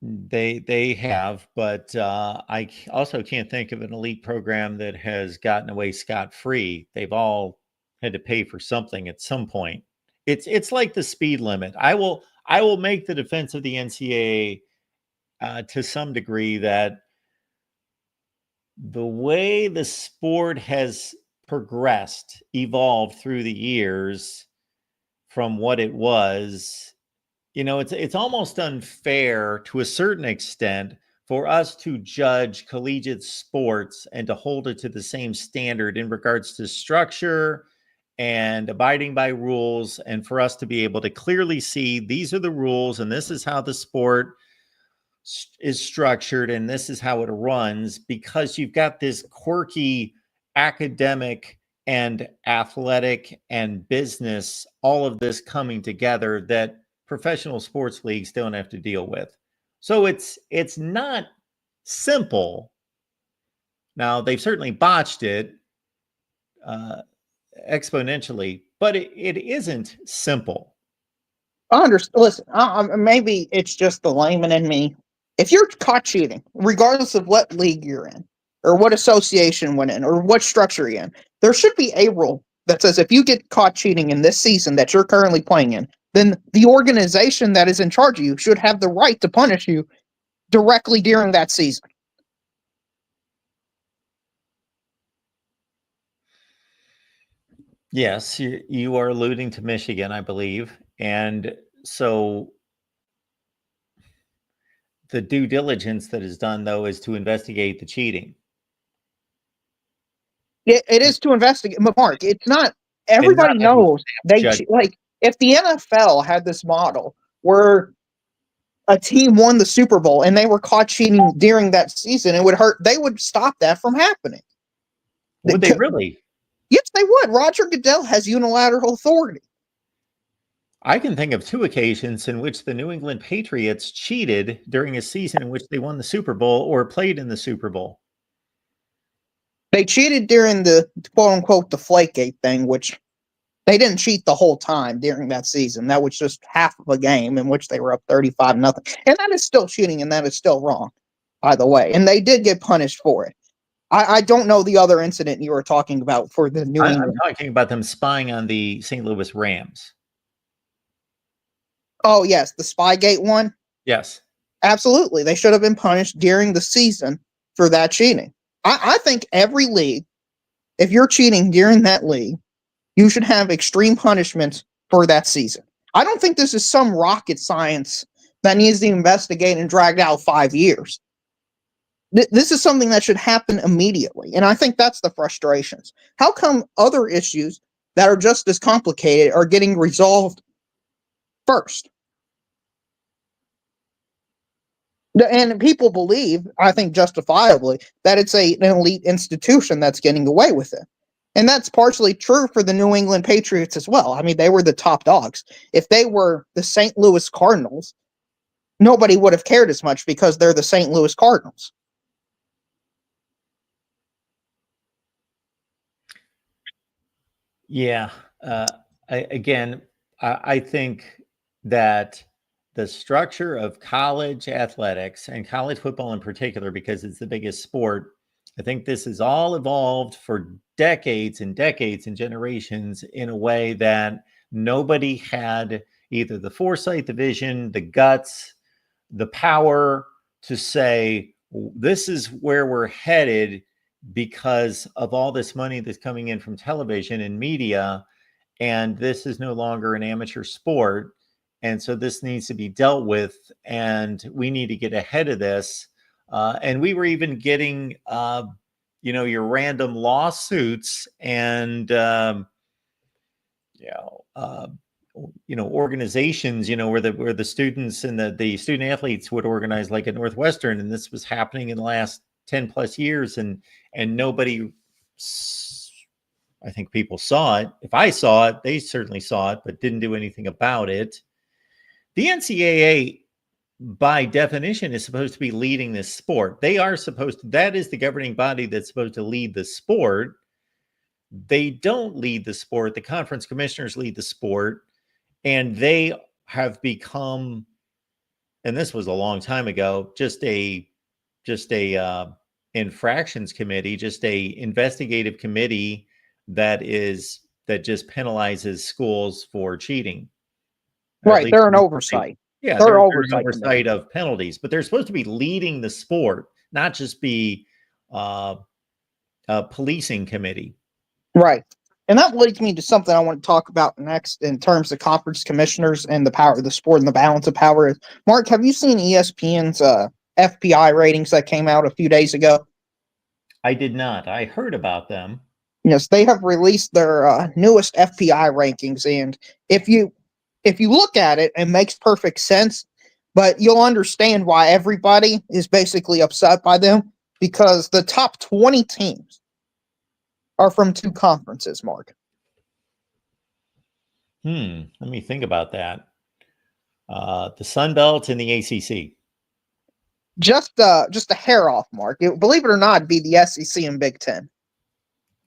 They have, but I also can't think of an elite program that has gotten away scot-free. They've all had to pay for something at some point. It's like the speed limit. I will make the defense of the NCAA to some degree that the way the sport has progressed, evolved through the years from what it was, it's almost unfair to a certain extent for us to judge collegiate sports and to hold it to the same standard in regards to structure and abiding by rules, and for us to be able to clearly see these are the rules and this is how the sport is structured and this is how it runs, because you've got this quirky academic and athletic and business, all of this coming together that professional sports leagues don't have to deal with. So it's not simple. Now, they've certainly botched it exponentially, but it isn't simple. I understand. Listen, maybe it's just the layman in me. If you're caught cheating, regardless of what league you're in, or what association went in, or what structure you're in, there should be a rule that says if you get caught cheating in this season that you're currently playing in, then the organization that is in charge of you should have the right to punish you directly during that season. Yes, you are alluding to Michigan, I believe. And so the due diligence that is done, though, is to investigate the cheating. It is to investigate, Mark. It's not. Everybody knows like if the NFL had this model where a team won the Super Bowl and they were caught cheating during that season, it would hurt. They would stop that from happening. Would they really? Yes, they would. Roger Goodell has unilateral authority. I can think of 2 occasions in which the New England Patriots cheated during a season in which they won the Super Bowl or played in the Super Bowl. They cheated during the quote-unquote Deflategate thing, which they didn't cheat the whole time during that season. That was just half of a game in which they were up 35-0. And that is still cheating, and that is still wrong, by the way. And they did get punished for it. I don't know the other incident you were talking about for the New England. I'm talking about them spying on the St. Louis Rams. Oh, yes, the Spygate one? Yes. Absolutely. They should have been punished during the season for that cheating. I think every league, if you're cheating during that league, you should have extreme punishments for that season. I don't think this is some rocket science that needs to investigate and drag out 5 years. This is something that should happen immediately. And I think that's the frustrations. How come other issues that are just as complicated are getting resolved first? And people believe, I think justifiably, that it's an elite institution that's getting away with it. And that's partially true for the New England Patriots as well. I mean, they were the top dogs. If they were the St. Louis Cardinals, nobody would have cared as much because they're the St. Louis Cardinals. Yeah. I think that the structure of college athletics and college football in particular, because it's the biggest sport, I think this has all evolved for decades and decades and generations in a way that nobody had either the foresight, the vision, the guts, the power to say, this is where we're headed because of all this money that's coming in from television and media, and this is no longer an amateur sport. And so this needs to be dealt with, and we need to get ahead of this. And we were even getting, your random lawsuits and, organizations, where the students and the student athletes would organize, like at Northwestern, and this was happening in the last 10 plus years, and nobody, I think people saw it. If I saw it, they certainly saw it, but didn't do anything about it. The NCAA, by definition, is supposed to be leading this sport. They are supposed to, that is the governing body that's supposed to lead the sport. They don't lead the sport. The conference commissioners lead the sport, and they have become, and this was a long time ago, just a infractions committee, just a investigative committee that just penalizes schools for cheating. Right, they're an oversight. Yeah, they're an oversight of penalties, but they're supposed to be leading the sport, not just be a policing committee. Right. And that leads me to something I want to talk about next in terms of conference commissioners and the power of the sport and the balance of power. Mark, have you seen ESPN's FPI ratings that came out a few days ago? I did not. I heard about them. Yes, they have released their newest FPI rankings, and if you look at it, it makes perfect sense, but you'll understand why everybody is basically upset by them, because the top 20 teams are from two conferences, Mark. Let me think about that. The Sun Belt and the ACC. Just a hair off, Mark. Believe it or not, it'd be the SEC and Big Ten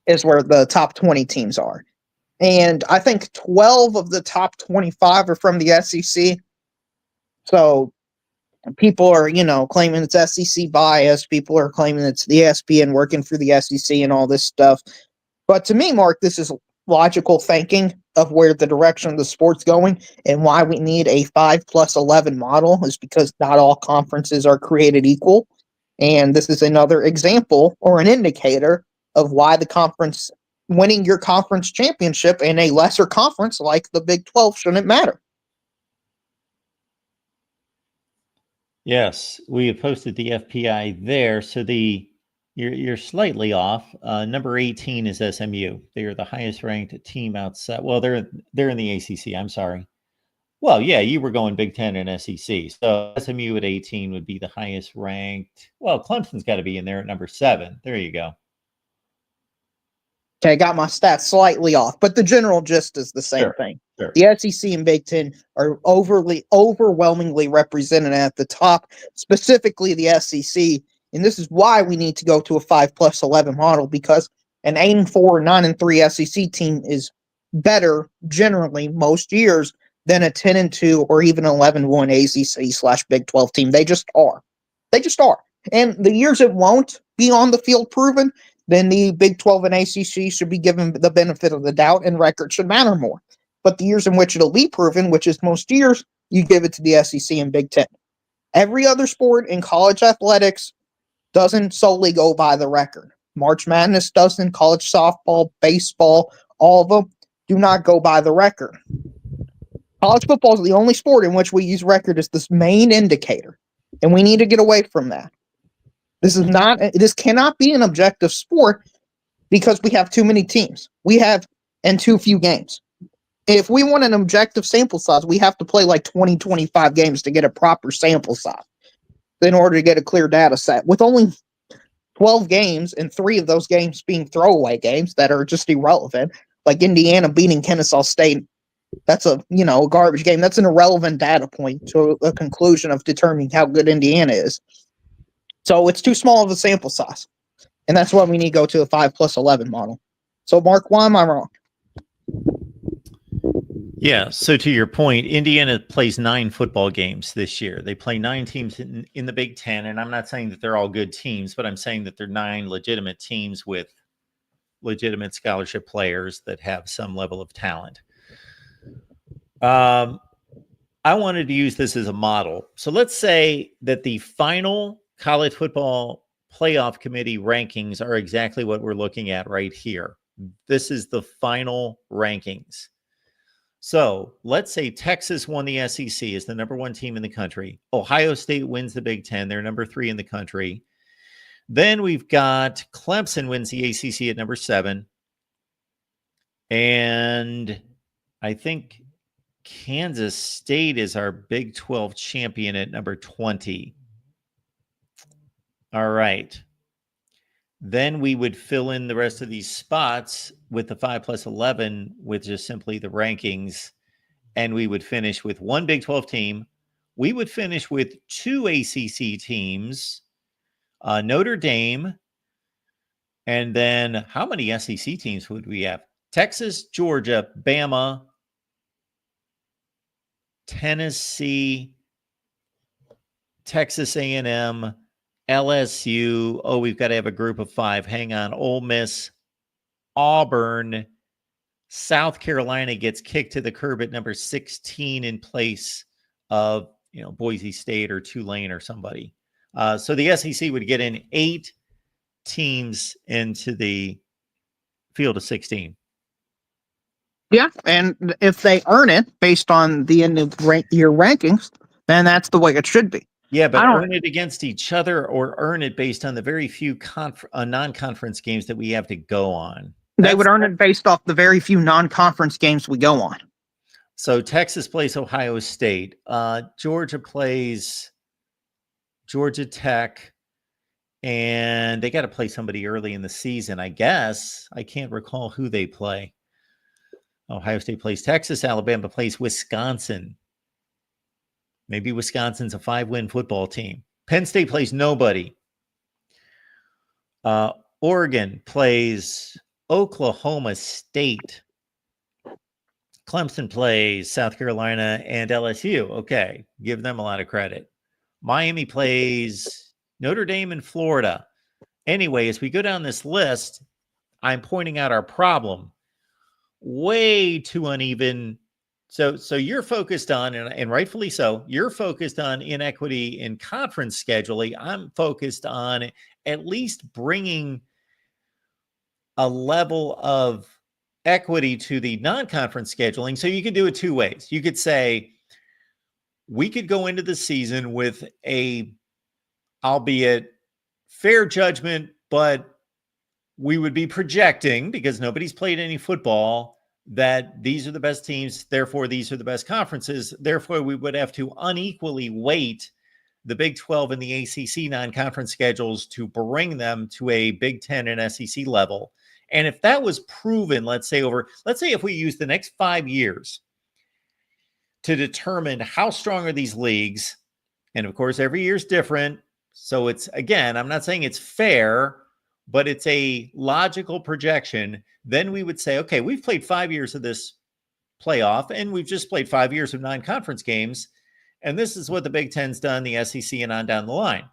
is where the top 20 teams are. And I think 12 of the top 25 are from the SEC. So people are, claiming it's SEC bias. People are claiming it's the ESPN working for the SEC and all this stuff. But to me, Mark, this is logical thinking of where the direction of the sport's going, and why we need a 5+11 model is because not all conferences are created equal. And this is another example or an indicator of why the conference winning your conference championship in a lesser conference like the Big 12 shouldn't matter. Yes, we have posted the FPI there. So you're slightly off. Number 18 is SMU. They are the highest ranked team outside. Well, they're in the ACC. I'm sorry. Well, yeah, you were going Big Ten and SEC. So SMU at 18 would be the highest ranked. Well, Clemson's got to be in there at number 7. There you go. Okay, I got my stats slightly off, but the general gist is the same thing. Sure. The SEC and Big Ten are overwhelmingly represented at the top, specifically the SEC. And this is why we need to go to a 5+11 model, because an 8-4, 9-3 SEC team is better generally most years than a 10-2 or even 11-1 ACC/Big 12 team. They just are. They just are. And the years it won't be on the field proven, then the Big 12 and ACC should be given the benefit of the doubt, and record should matter more. But the years in which it'll be proven, which is most years, you give it to the SEC and Big 10. Every other sport in college athletics doesn't solely go by the record. March Madness doesn't, college softball, baseball, all of them do not go by the record. College football is the only sport in which we use record as this main indicator, and we need to get away from that. This cannot be an objective sport because we have too many teams. And too few games. If we want an objective sample size, we have to play like 20, 25 games to get a proper sample size in order to get a clear data set. With only 12 games and 3 of those games being throwaway games that are just irrelevant, like Indiana beating Kennesaw State, that's a garbage game. That's an irrelevant data point to a conclusion of determining how good Indiana is. So it's too small of a sample size. And that's why we need to go to a 5+11 model. So, Mark, why am I wrong? Yeah. So to your point, Indiana plays 9 football games this year. They play 9 teams in the Big Ten. And I'm not saying that they're all good teams, but I'm saying that they're 9 legitimate teams with legitimate scholarship players that have some level of talent. I wanted to use this as a model. So let's say that the final college football playoff committee rankings are exactly what we're looking at right here. This is the final rankings. So let's say Texas won the SEC, is the number 1 team in the country. Ohio State wins the Big Ten. They're number 3 in the country. Then we've got Clemson wins the ACC at number 7. And I think Kansas State is our Big 12 champion at number 20. All right. Then we would fill in the rest of these spots with the 5 plus 11 with just simply the rankings. And we would finish with 1 Big 12 team. We would finish with 2 ACC teams, Notre Dame. And then how many SEC teams would we have? Texas, Georgia, Bama, Tennessee, Texas A&M, LSU. Oh, we've got to have a group of 5. Hang on. Ole Miss, Auburn, South Carolina gets kicked to the curb at number 16 in place of, Boise State or Tulane or somebody. So the SEC would get in 8 teams into the field of 16. Yeah, and if they earn it based on the end of year rankings, then that's the way it should be. Yeah, but earn it against each other or earn it based on the very few non-conference games that we have to go on. They would earn it based off the very few non-conference games we go on. So Texas plays Ohio State. Georgia plays Georgia Tech. And they got to play somebody early in the season, I guess. I can't recall who they play. Ohio State plays Texas. Alabama plays Wisconsin. Maybe Wisconsin's a 5-win football team. Penn State plays nobody. Oregon plays Oklahoma State. Clemson plays South Carolina and LSU. Okay, give them a lot of credit. Miami plays Notre Dame and Florida. Anyway, as we go down this list, I'm pointing out our problem. Way too uneven. So you're focused on, and rightfully so, you're focused on inequity in conference scheduling. I'm focused on at least bringing a level of equity to the non-conference scheduling. So you can do it 2 ways. You could say, we could go into the season with a, albeit fair judgment, but we would be projecting, because nobody's played any football, that these are the best teams, therefore these are the best conferences. Therefore, we would have to unequally weight the Big 12 and the ACC non-conference schedules to bring them to a Big 10 and SEC level. And if that was proven, let's say if we use the next 5 years to determine how strong are these leagues, and of course, every year is different. So it's, again, I'm not saying it's fair, but it's a logical projection. Then we would say, okay, we've played 5 years of this playoff, and we've just played 5 years of non-conference games. And this is what the Big Ten's done, the SEC, and on down the line.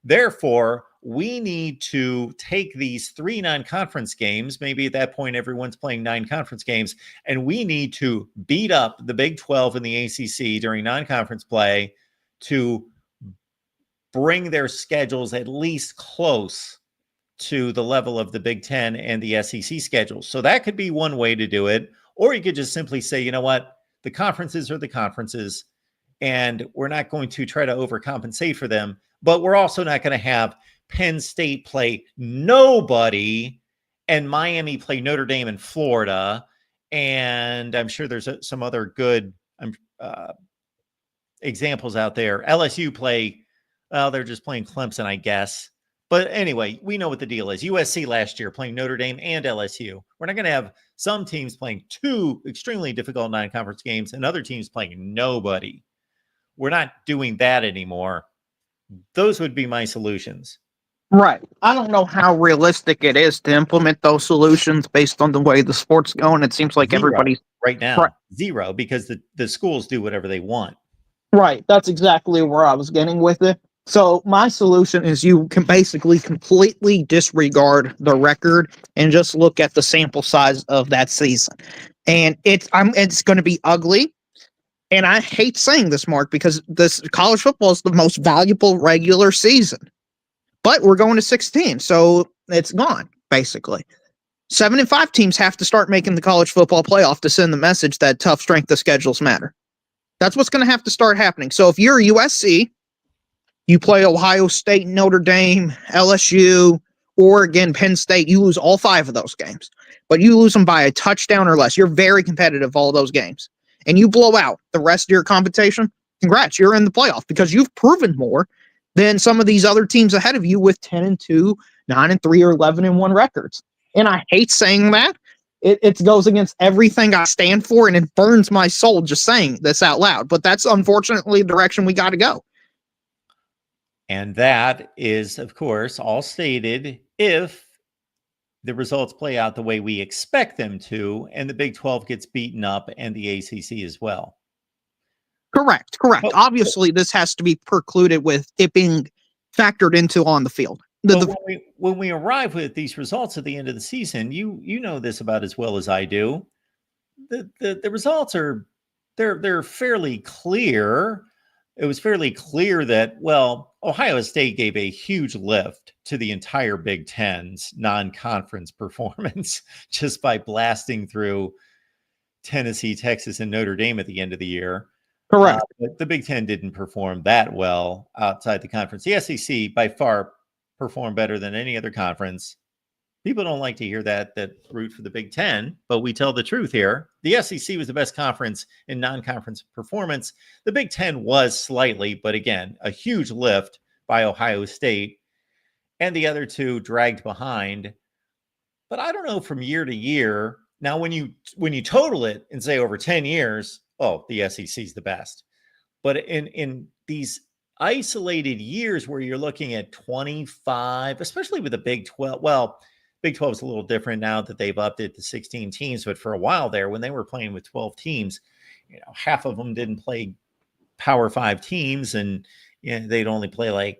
Therefore, we need to take these 3 non-conference games. Maybe at that point, everyone's playing 9 conference games, and we need to beat up the Big 12 and the ACC during non-conference play to bring their schedules at least close to the level of the Big Ten and the SEC schedules. So that could be one way to do it. Or you could just simply say, you know what, the conferences are the conferences, and we're not going to try to overcompensate for them, but we're also not going to have Penn State play nobody and Miami play Notre Dame and Florida. And I'm sure there's some other good examples out there. LSU play, well, they're just playing Clemson, I guess. But anyway, we know what the deal is. USC last year playing Notre Dame and LSU. We're not going to have some teams playing 2 extremely difficult non-conference games and other teams playing nobody. We're not doing that anymore. Those would be my solutions. Right. I don't know how realistic it is to implement those solutions based on the way the sport's going. It seems like everybody's right now. Right. 0, because the schools do whatever they want. Right. That's exactly where I was getting with it. So my solution is you can basically completely disregard the record and just look at the sample size of that season. And it's going to be ugly. And I hate saying this, Mark, because this college football is the most valuable regular season. but we're going to 16, so it's gone, basically. 7-5 teams have to start making the college football playoff to send the message that tough strength of schedules matter. That's what's going to have to start happening. So if you're USC, you play Ohio State, Notre Dame, LSU, Oregon, Penn State, you lose all 5 of those games, but you lose them by a touchdown or less. You're very competitive all those games, and you blow out the rest of your competition. Congrats, you're in the playoff because you've proven more than some of these other teams ahead of you with 10-2, 9-3, or 11-1 records. And I hate saying that. It goes against everything I stand for, and it burns my soul just saying this out loud. But that's unfortunately the direction we got to go. And that is, of course, all stated if the results play out the way we expect them to, and the Big 12 gets beaten up, and the ACC as well. Correct. Obviously, this has to be precluded with it being factored into on the field. When we arrive with these results at the end of the season, you know this about as well as I do. The results are they're fairly clear. It was fairly clear that, well, Ohio State gave a huge lift to the entire Big Ten's non-conference performance just by blasting through Tennessee, Texas, and Notre Dame at the end of the year. Correct. But the Big Ten didn't perform that well outside the conference. The SEC by far performed better than any other conference. People don't like to hear that root for the Big Ten, but we tell the truth here. The SEC was the best conference in non-conference performance. The Big Ten was slightly, but again, a huge lift by Ohio State, and the other two dragged behind. But I don't know from year to year. Now, when you total it and say over 10 years, oh, the SEC is the best. But in these isolated years where you're looking at 25, especially with the Big 12, well, Big 12 is a little different now that they've upped it to 16 teams. But for a while there, when they were playing with 12 teams, half of them didn't play Power 5 teams, and they'd only play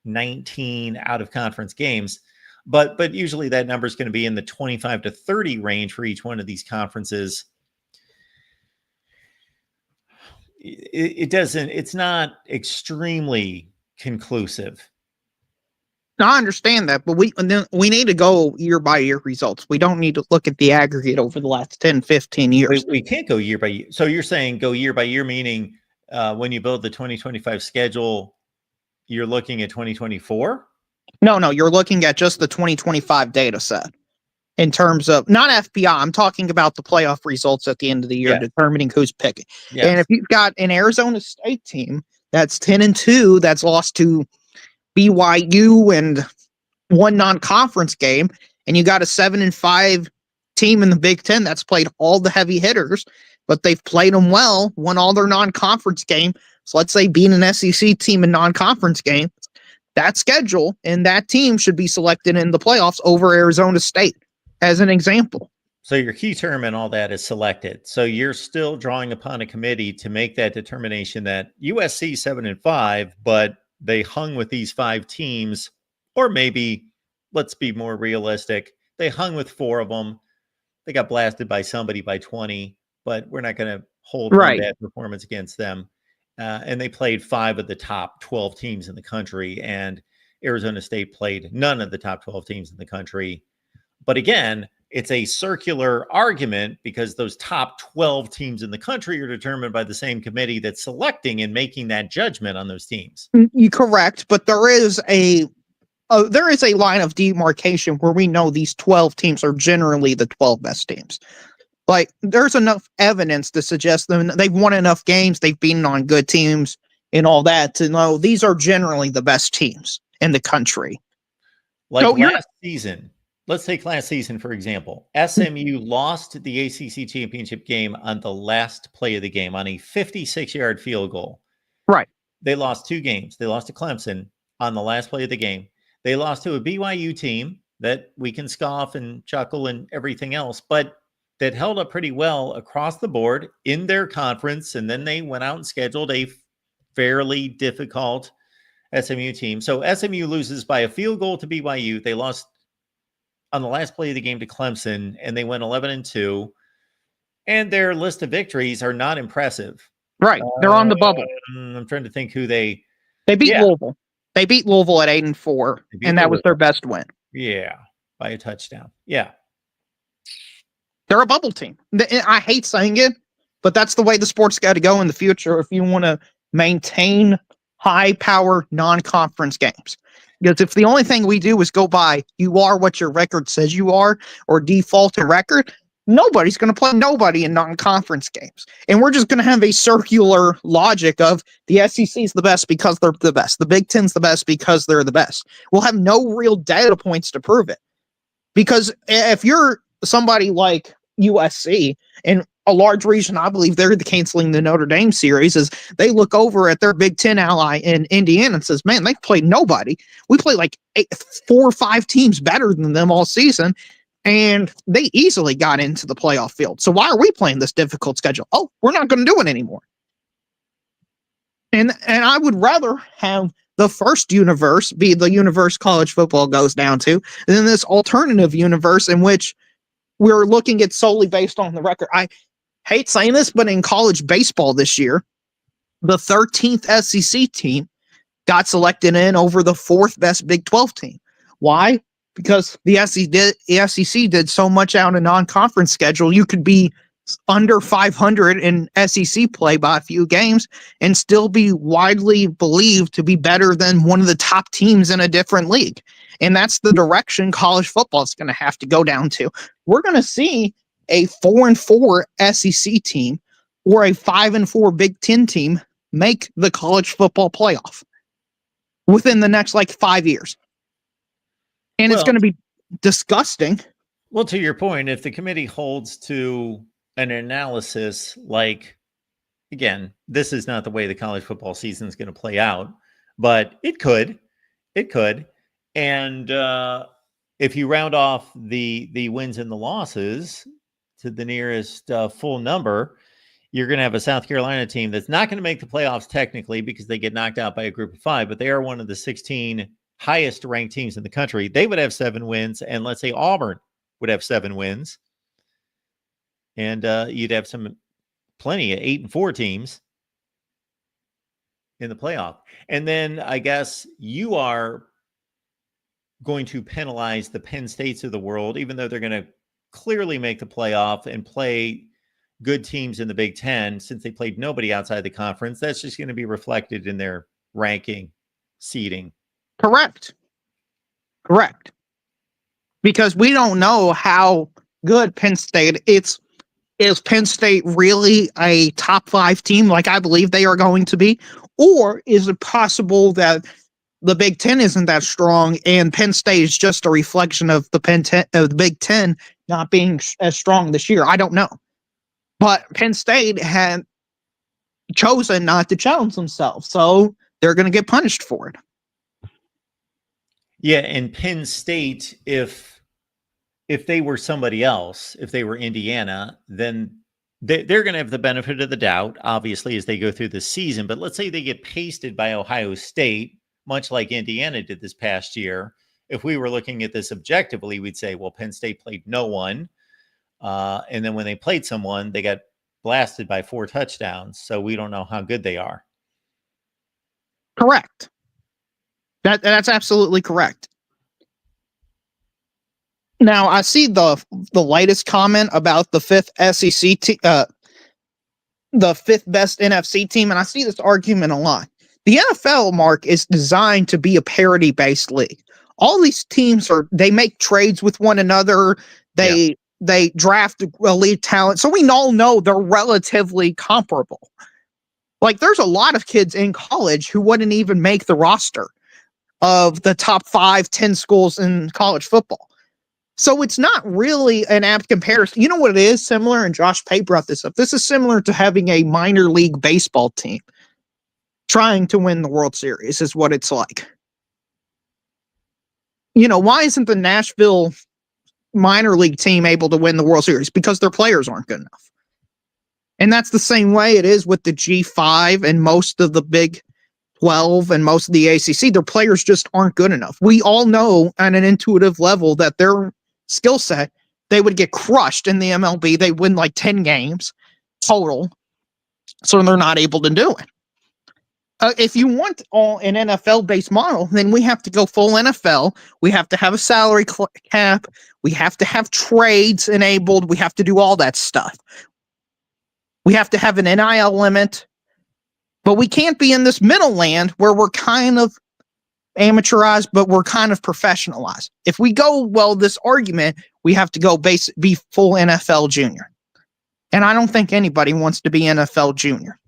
19 out of conference games. But usually that number is going to be in the 25 to 30 range for each one of these conferences. It's not extremely conclusive. Now, I understand that, but we need to go year by year results. We don't need to look at the aggregate over the last 10, 15 years. We can't go year by year. So you're saying go year by year, meaning when you build the 2025 schedule, you're looking at 2024? No, you're looking at just the 2025 data set in terms of not FPI. I'm talking about the playoff results at the end of the year, determining who's picking. Yes. And if you've got an Arizona State team that's 10-2, that's lost to BYU and one non-conference game, and you got a 7-5 team in the Big Ten that's played all the heavy hitters, but they've played them well, won all their non-conference game. So let's say being an SEC team in non-conference game, that schedule and that team should be selected in the playoffs over Arizona State, as an example. So your key term and all that is selected. So you're still drawing upon a committee to make that determination that USC 7-5, but they hung with these 5 teams, or maybe, let's be more realistic, they hung with 4 of them. They got blasted by somebody by 20, but we're not going to hold one bad performance against them. And they played 5 of the top 12 teams in the country, and Arizona State played none of the top 12 teams in the country. But again, it's a circular argument because those top 12 teams in the country are determined by the same committee that's selecting and making that judgment on those teams. You're correct, but there is a line of demarcation where we know these 12 teams are generally the 12 best teams. Like, there's enough evidence to suggest they've won enough games, they've beaten on good teams and all that to know these are generally the best teams in the country. Last season, let's take last season, for example. SMU lost the ACC championship game on the last play of the game on a 56-yard field goal. Right. They lost 2 games. They lost to Clemson on the last play of the game. They lost to a BYU team that we can scoff and chuckle and everything else, but that held up pretty well across the board in their conference. And then they went out and scheduled a fairly difficult SMU team. So SMU loses by a field goal to BYU. They lost on the last play of the game to Clemson, and they went 11-2. And their list of victories are not impressive. Right. They're on the bubble. I'm trying to think who they beat Louisville. They beat Louisville at 8-4, and that was their best win. Yeah, by a touchdown. Yeah. They're a bubble team. I hate saying it, but that's the way the sport's got to go in the future if you want to maintain high-power non-conference games. Because if the only thing we do is go by, you are what your record says you are, or default a record, nobody's going to play nobody in non-conference games. And we're just going to have a circular logic of the SEC is the best because they're the best. The Big Ten's the best because they're the best. We'll have no real data points to prove it. Because if you're somebody like USC, and a large reason I believe they're canceling the Notre Dame series is they look over at their Big Ten ally in Indiana and says, man, they've played nobody. We play like 4 or 5 teams better than them all season, and they easily got into the playoff field. So why are we playing this difficult schedule? Oh, we're not going to do it anymore. And I would rather have the first universe be the universe college football goes down to than this alternative universe in which we're looking at solely based on the record. I hate saying this, but in college baseball this year, the 13th SEC team got selected in over the 4th best Big 12 team. Why? Because the SEC did so much out in non-conference schedule, you could be under 500 in SEC play by a few games and still be widely believed to be better than one of the top teams in a different league. And that's the direction college football is going to have to go down to. We're going to see a 4-4 SEC team or a 5-4 Big Ten team make the college football playoff within the next 5 years. And it's going to be disgusting. Well, to your point, if the committee holds to an analysis again, this is not the way the college football season is going to play out, but it could. And if you round off the wins and the losses to the nearest full number, you're going to have a South Carolina team that's not going to make the playoffs technically because they get knocked out by a group of 5, but they are one of the 16 highest ranked teams in the country. They would have 7 wins, and let's say Auburn would have 7 wins. And you'd have plenty of 8-4 teams in the playoff. And then I guess you are going to penalize the Penn States of the world, even though they're going to clearly make the playoff and play good teams in the Big Ten since they played nobody outside the conference. That's just going to be reflected in their ranking seeding. Correct. Because we don't know how good Penn State is Penn State really a top 5 team like I believe they are going to be? Or is it possible that the Big Ten isn't that strong and Penn State is just a reflection of the Big Ten not being as strong this year? I don't know. But Penn State had chosen not to challenge themselves, so they're going to get punished for it. Yeah, and Penn State, if they were somebody else, if they were Indiana, then they're going to have the benefit of the doubt, obviously, as they go through the season. But let's say they get pasted by Ohio State, much like Indiana did this past year. If we were looking at this objectively, we'd say, well, Penn State played no one. And then when they played someone, they got blasted by 4 touchdowns. So we don't know how good they are. Correct. That's absolutely correct. Now, I see the latest comment about the 5th SEC team, the 5th best NFC team, and I see this argument a lot. The NFL, Mark, is designed to be a parity-based league. All these teams they make trades with one another. They draft elite talent, so we all know they're relatively comparable. There's a lot of kids in college who wouldn't even make the roster of the top 5-10 schools in college football. So it's not really an apt comparison. You know what it is similar? And Josh Pate brought this up. This is similar to having a minor league baseball team trying to win the World Series is what it's like. Why isn't the Nashville minor league team able to win the World Series? Because their players aren't good enough. And that's the same way it is with the G5 and most of the Big 12 and most of the ACC. Their players just aren't good enough. We all know on an intuitive level that their skill set, they would get crushed in the MLB. They win 10 games total, so they're not able to do it. If you want an NFL-based model, then we have to go full NFL. We have to have a salary cap. We have to have trades enabled. We have to do all that stuff. We have to have an NIL limit. But we can't be in this middle land where we're kind of amateurized, but we're kind of professionalized. If we go, this argument, we have to go be full NFL junior. And I don't think anybody wants to be NFL junior.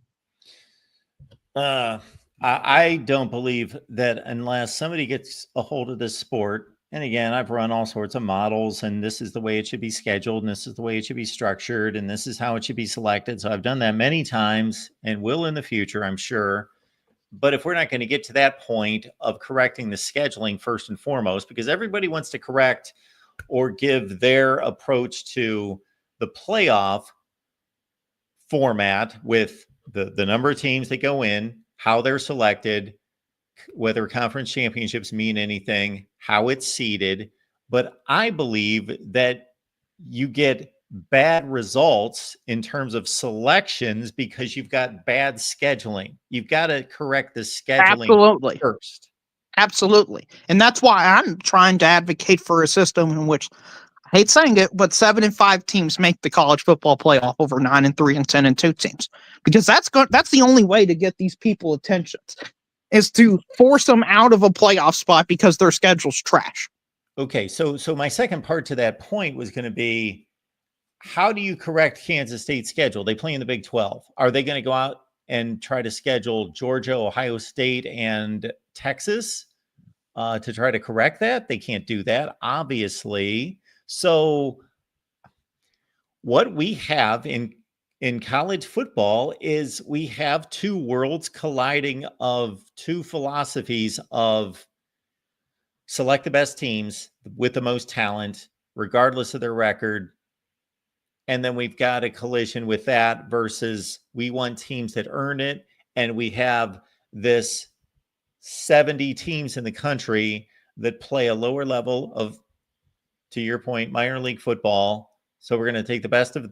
I don't believe that unless somebody gets a hold of this sport. And again, I've run all sorts of models, and this is the way it should be scheduled, and this is the way it should be structured, and this is how it should be selected. So I've done that many times and will in the future, I'm sure. But if we're not going to get to that point of correcting the scheduling first and foremost, because everybody wants to correct or give their approach to the playoff format with the number of teams that go in, how they're selected, whether conference championships mean anything, how it's seeded. But I believe that you get bad results in terms of selections because you've got bad scheduling. You've got to correct the scheduling first. Absolutely. And that's why I'm trying to advocate for a system in which, I hate saying it, but 7 and 5 teams make the college football playoff over 9 and 3 and 10 and 2 teams, because that's the only way to get these people attention, is to force them out of a playoff spot because their schedule's trash. Okay, so my second part to that point was going to be, how do you correct Kansas State's schedule? They play in the Big 12. Are they going to go out and try to schedule Georgia, Ohio State, and Texas to try to correct that? They can't do that, obviously. So what we have in college football is we have two worlds colliding of two philosophies of select the best teams with the most talent, regardless of their record. And then we've got a collision with that versus we want teams that earn it. And we have this 70 teams in the country that play a lower level of, to your point, minor league football. So we're going to take the best of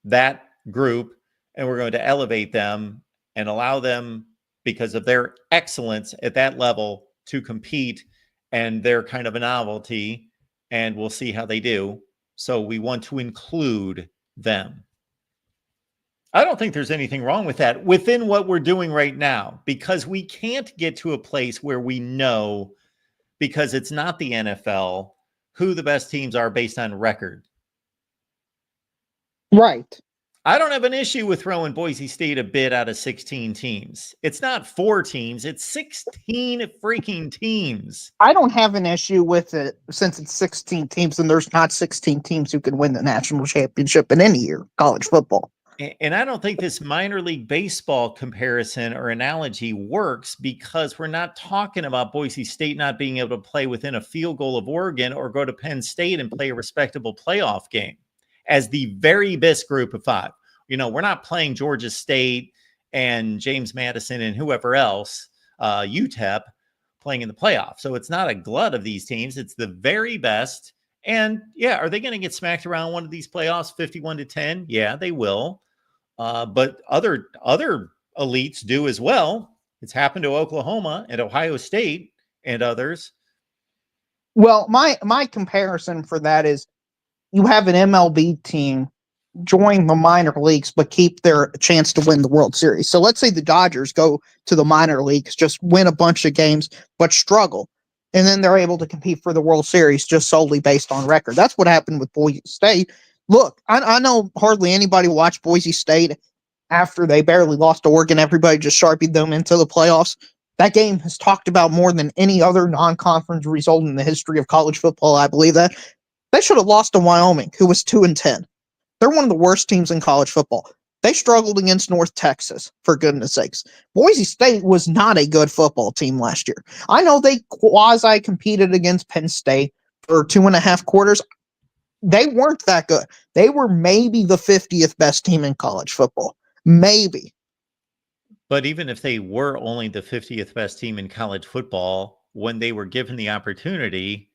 that group and we're going to elevate them and allow them, because of their excellence at that level, to compete. And they're kind of a novelty, and we'll see how they do. So we want to include them. I don't think there's anything wrong with that within what we're doing right now, because we can't get to a place where we know, because it's not the NFL, who the best teams are based on record. Right. I don't have an issue with throwing Boise State a bid out of 16 teams. It's not 4 teams. It's 16 freaking teams. I don't have an issue with it since it's 16 teams and there's not 16 teams who can win the national championship in any year, college football. And I don't think this minor league baseball comparison or analogy works, because we're not talking about Boise State not being able to play within a field goal of Oregon or go to Penn State and play a respectable playoff game as the very best group of 5. You know, we're not playing Georgia State and James Madison and whoever else, UTEP, playing in the playoff. So it's not a glut of these teams. It's the very best. And yeah, are they going to get smacked around one of these playoffs 51-10? Yeah, they will. But other elites do as well. It's happened to Oklahoma and Ohio State and others. Well, my comparison for that is, you have an MLB team join the minor leagues but keep their chance to win the World Series. So let's say the Dodgers go to the minor leagues, just win a bunch of games but struggle, and then they're able to compete for the World Series just solely based on record. That's what happened with Boise State. Look, I know hardly anybody watched Boise State after they barely lost to Oregon. Everybody just sharpied them into the playoffs. That game is talked about more than any other non-conference result in the history of college football. I believe that. They should have lost to Wyoming, who was 2-10. They're one of the worst teams in college football. They struggled against North Texas, for goodness sakes. Boise State was not a good football team last year. I know they quasi-competed against Penn State for 2.5 quarters. They weren't that good. They were maybe the 50th best team in college football. Maybe. But even if they were only the 50th best team in college football, when they were given the opportunity,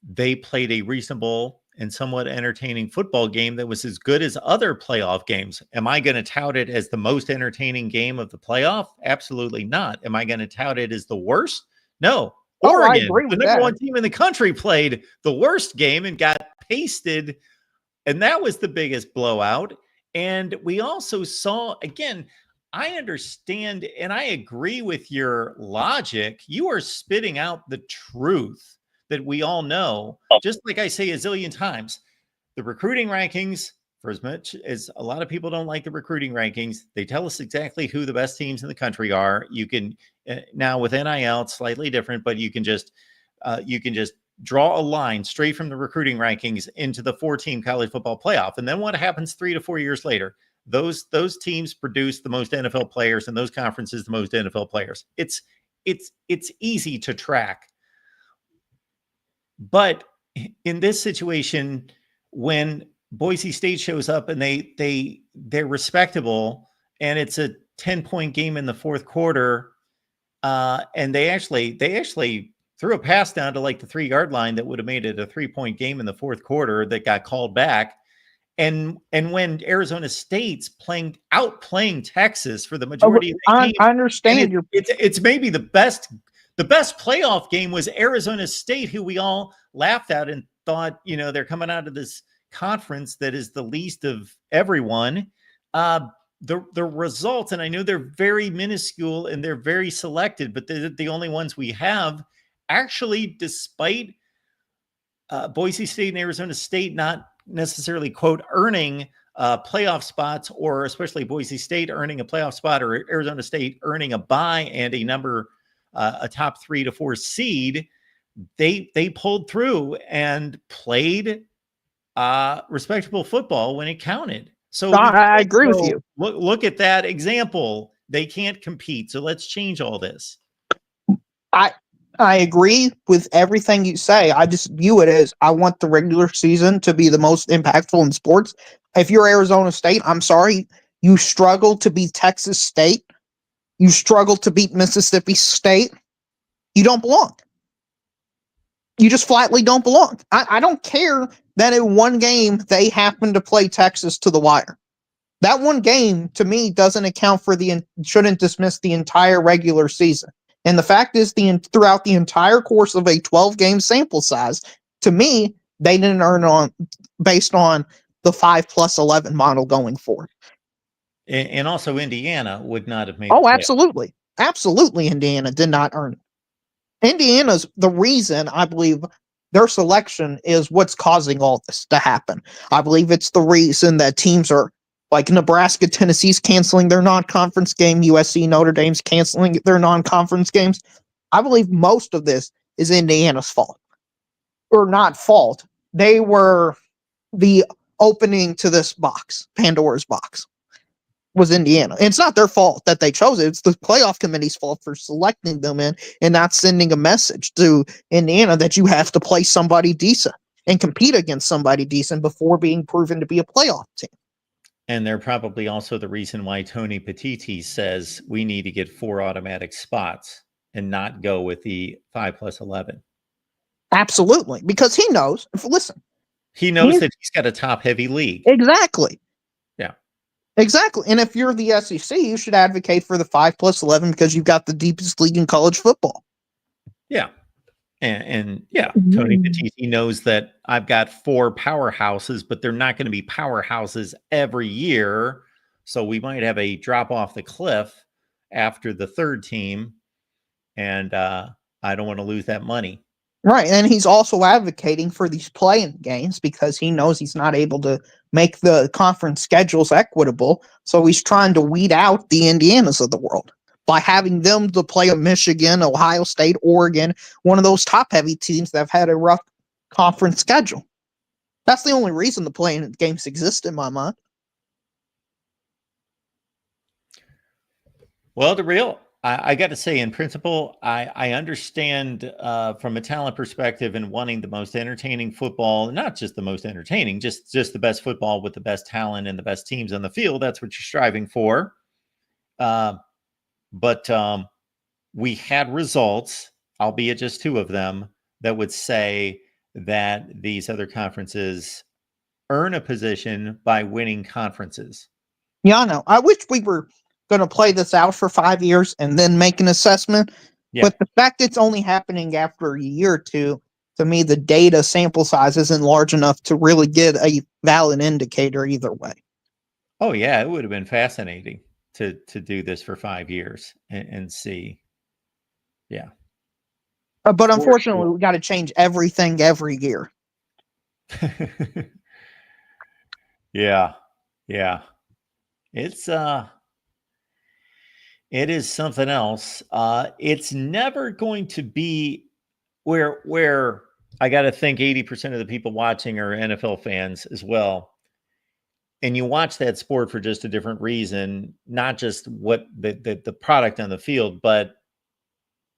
they played a reasonable and somewhat entertaining football game that was as good as other playoff games. Am I going to tout it as the most entertaining game of the playoff? Absolutely not. Am I going to tout it as the worst? No. Oh, I Oregon, agree the with number that. one team in the country, played the worst game and got pasted. And that was the biggest blowout. And we also saw, again, I understand and I agree with your logic. You are spitting out the truth that we all know. Just like I say a zillion times, the recruiting rankings, for as much as a lot of people don't like the recruiting rankings, they tell us exactly who the best teams in the country are. You can now with NIL, it's slightly different, but you can just draw a line straight from the recruiting rankings into the 4-team college football playoff. And then what happens 3 to 4 years later? Those teams produce the most NFL players, and those conferences the most NFL players. It's easy to track. But in this situation, when Boise State shows up and they're respectable, and it's a 10-point game in the fourth quarter, and they actually threw a pass down to like the 3-yard line that would have made it a 3-point game in the fourth quarter that got called back. And when Arizona State's outplaying Texas for the majority of the game, I understand it's maybe the best playoff game was Arizona State, who we all laughed at and thought, they're coming out of this conference that is the least of everyone. The results, and I know they're very minuscule and they're very selected, but they're the only ones we have. Actually, despite Boise State and Arizona State not necessarily, quote, earning playoff spots, or especially Boise State earning a playoff spot, or Arizona State earning a bye and a top 3 to 4 seed, they pulled through and played respectable football when it counted. So I agree with you. Look at that example. They can't compete. So let's change all this. I agree with everything you say. I just view it as I want the regular season to be the most impactful in sports. If you're Arizona State, I'm sorry, you struggle to beat Texas State. You struggle to beat Mississippi State. You don't belong. You just flatly don't belong. I don't care that in one game they happen to play Texas to the wire. That one game, to me, doesn't account for shouldn't dismiss the entire regular season. And the fact is, throughout the entire course of a 12-game sample size, to me, they didn't earn based on the 5+11 model going forward. And also, Indiana would not have made. Oh, absolutely. Absolutely, Indiana did not earn it. Indiana's the reason I believe their selection is what's causing all this to happen. I believe it's the reason that teams are like Nebraska, Tennessee's canceling their non-conference game, USC, Notre Dame's canceling their non-conference games. I believe most of this is Indiana's fault. Or not fault. They were the opening to this box, Pandora's box, was Indiana. And it's not their fault that they chose it. It's the playoff committee's fault for selecting them in and not sending a message to Indiana that you have to play somebody decent and compete against somebody decent before being proven to be a playoff team. And they're probably also the reason why Tony Petitti says we need to get 4 automatic spots and not go with the 5+11. Absolutely. Because he knows, he knows that he's got a top heavy league. Exactly. Yeah. Exactly. And if you're the SEC, you should advocate for the 5+11 because you've got the deepest league in college football. Yeah. And Tony Petitti knows that I've got 4 powerhouses, but they're not going to be powerhouses every year. So we might have a drop off the cliff after the 3rd team. And I don't want to lose that money. Right. And he's also advocating for these play-in games because he knows he's not able to make the conference schedules equitable. So he's trying to weed out the Indianas of the world by having them to play a Michigan, Ohio State, Oregon, one of those top-heavy teams that have had a rough conference schedule. That's the only reason the play-in games exist in my mind. Well, I got to say, in principle, I understand from a talent perspective and wanting the most entertaining football, not just the most entertaining, just the best football with the best talent and the best teams on the field. That's what you're striving for. But we had results, albeit just 2 of them, that would say that these other conferences earn a position by winning conferences. Yeah, I know. I wish we were going to play this out for 5 years and then make an assessment. Yeah. But the fact it's only happening after a year or two, to me, the data sample size isn't large enough to really get a valid indicator either way. Oh yeah, it would have been fascinating to do this for 5 years and see. Yeah. But unfortunately, we got to change everything every year. Yeah. Yeah. It's it is something else. It's never going to be where I got to think 80% of the people watching are NFL fans as well. And you watch that sport for just a different reason, not just what the product on the field, but